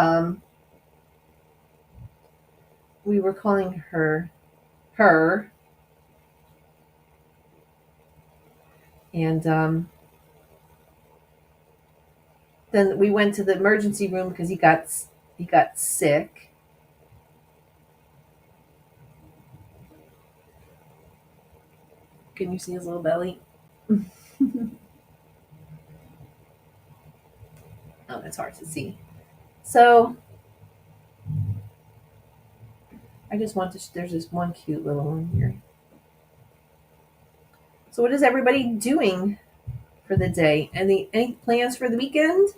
her, and then we went to the emergency room because he got sick. Can you see his little belly? Oh, it's hard to see. So I just want to. There's this one cute little one here. So what is everybody doing for the day? Any plans for the weekend?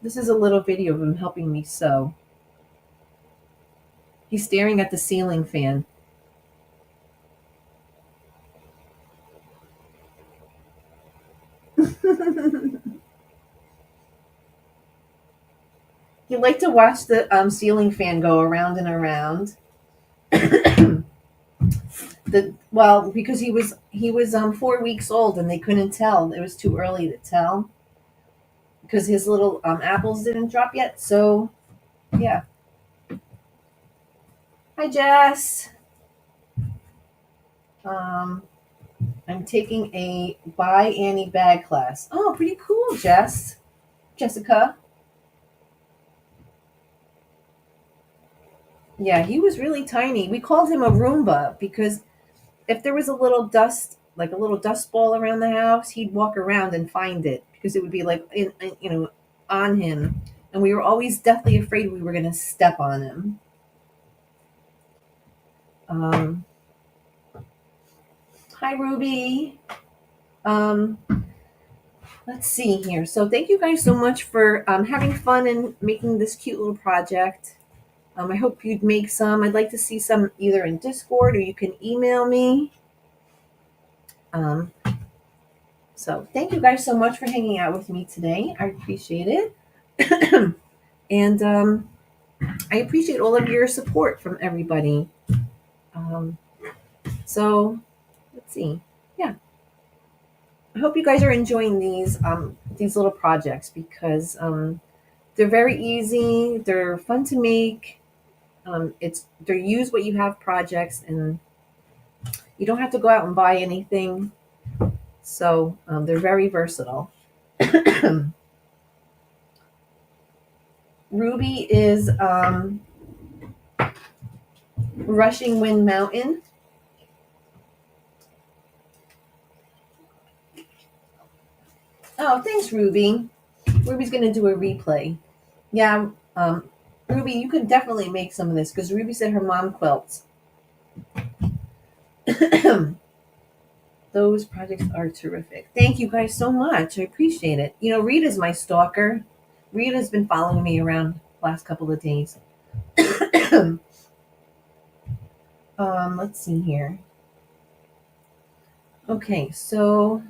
This is a little video of him helping me sew. He's staring at the ceiling fan. You like to watch the ceiling fan go around and around. Because he was 4 weeks old and they couldn't tell. It was too early to tell because his little apples didn't drop yet. So yeah. Hi, Jess. I'm taking a Buy Annie bag class. Oh, pretty cool, Jess. Jessica. Yeah, he was really tiny. We called him a Roomba because if there was a little dust, like a little dust ball around the house, he'd walk around and find it because it would be like on him, and we were always deathly afraid we were going to step on him. Hi, Ruby. Let's see here. So thank you guys so much for having fun and making this cute little project. I hope you'd make some. I'd like to see some either in Discord or you can email me. So thank you guys so much for hanging out with me today. I appreciate it. And I appreciate all of your support from everybody. So let's see. Yeah. I hope you guys are enjoying these little projects because they're very easy. They're fun to make. They're use what you have projects, and you don't have to go out and buy anything. So they're very versatile. Ruby is Rushing Wind Mountain. Oh, thanks, Ruby. Ruby's going to do a replay. Yeah, Ruby, you could definitely make some of this because Ruby said her mom quilts. Those projects are terrific. Thank you guys so much. I appreciate it. You know, Rita's my stalker. Rita's been following me around the last couple of days. Let's see here. Okay, so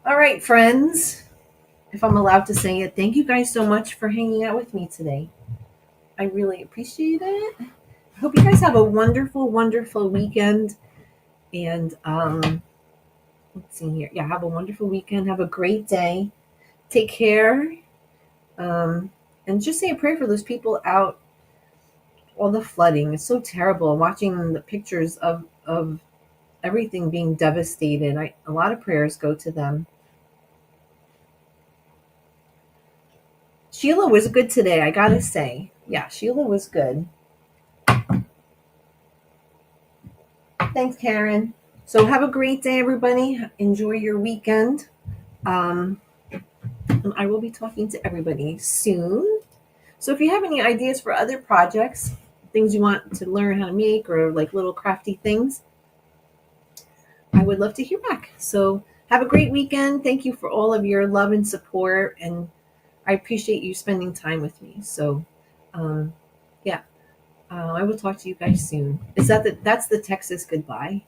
all right, friends. If I'm allowed to say it, thank you guys so much for hanging out with me today. I really appreciate it. I hope you guys have a wonderful, wonderful weekend. And let's see here. Yeah, have a wonderful weekend. Have a great day. Take care. And just say a prayer for those people out. All the flooding. It's so terrible. Watching the pictures of everything being devastated. A lot of prayers go to them. Sheila was good today, I gotta say. Yeah, Sheila was good. Thanks, Karen. So have a great day, everybody. Enjoy your weekend. And I will be talking to everybody soon. So if you have any ideas for other projects, things you want to learn how to make, or like little crafty things, I would love to hear back. So have a great weekend. Thank you for all of your love and support, and I appreciate you spending time with me. So, yeah, I will talk to you guys soon. That's the Texas goodbye.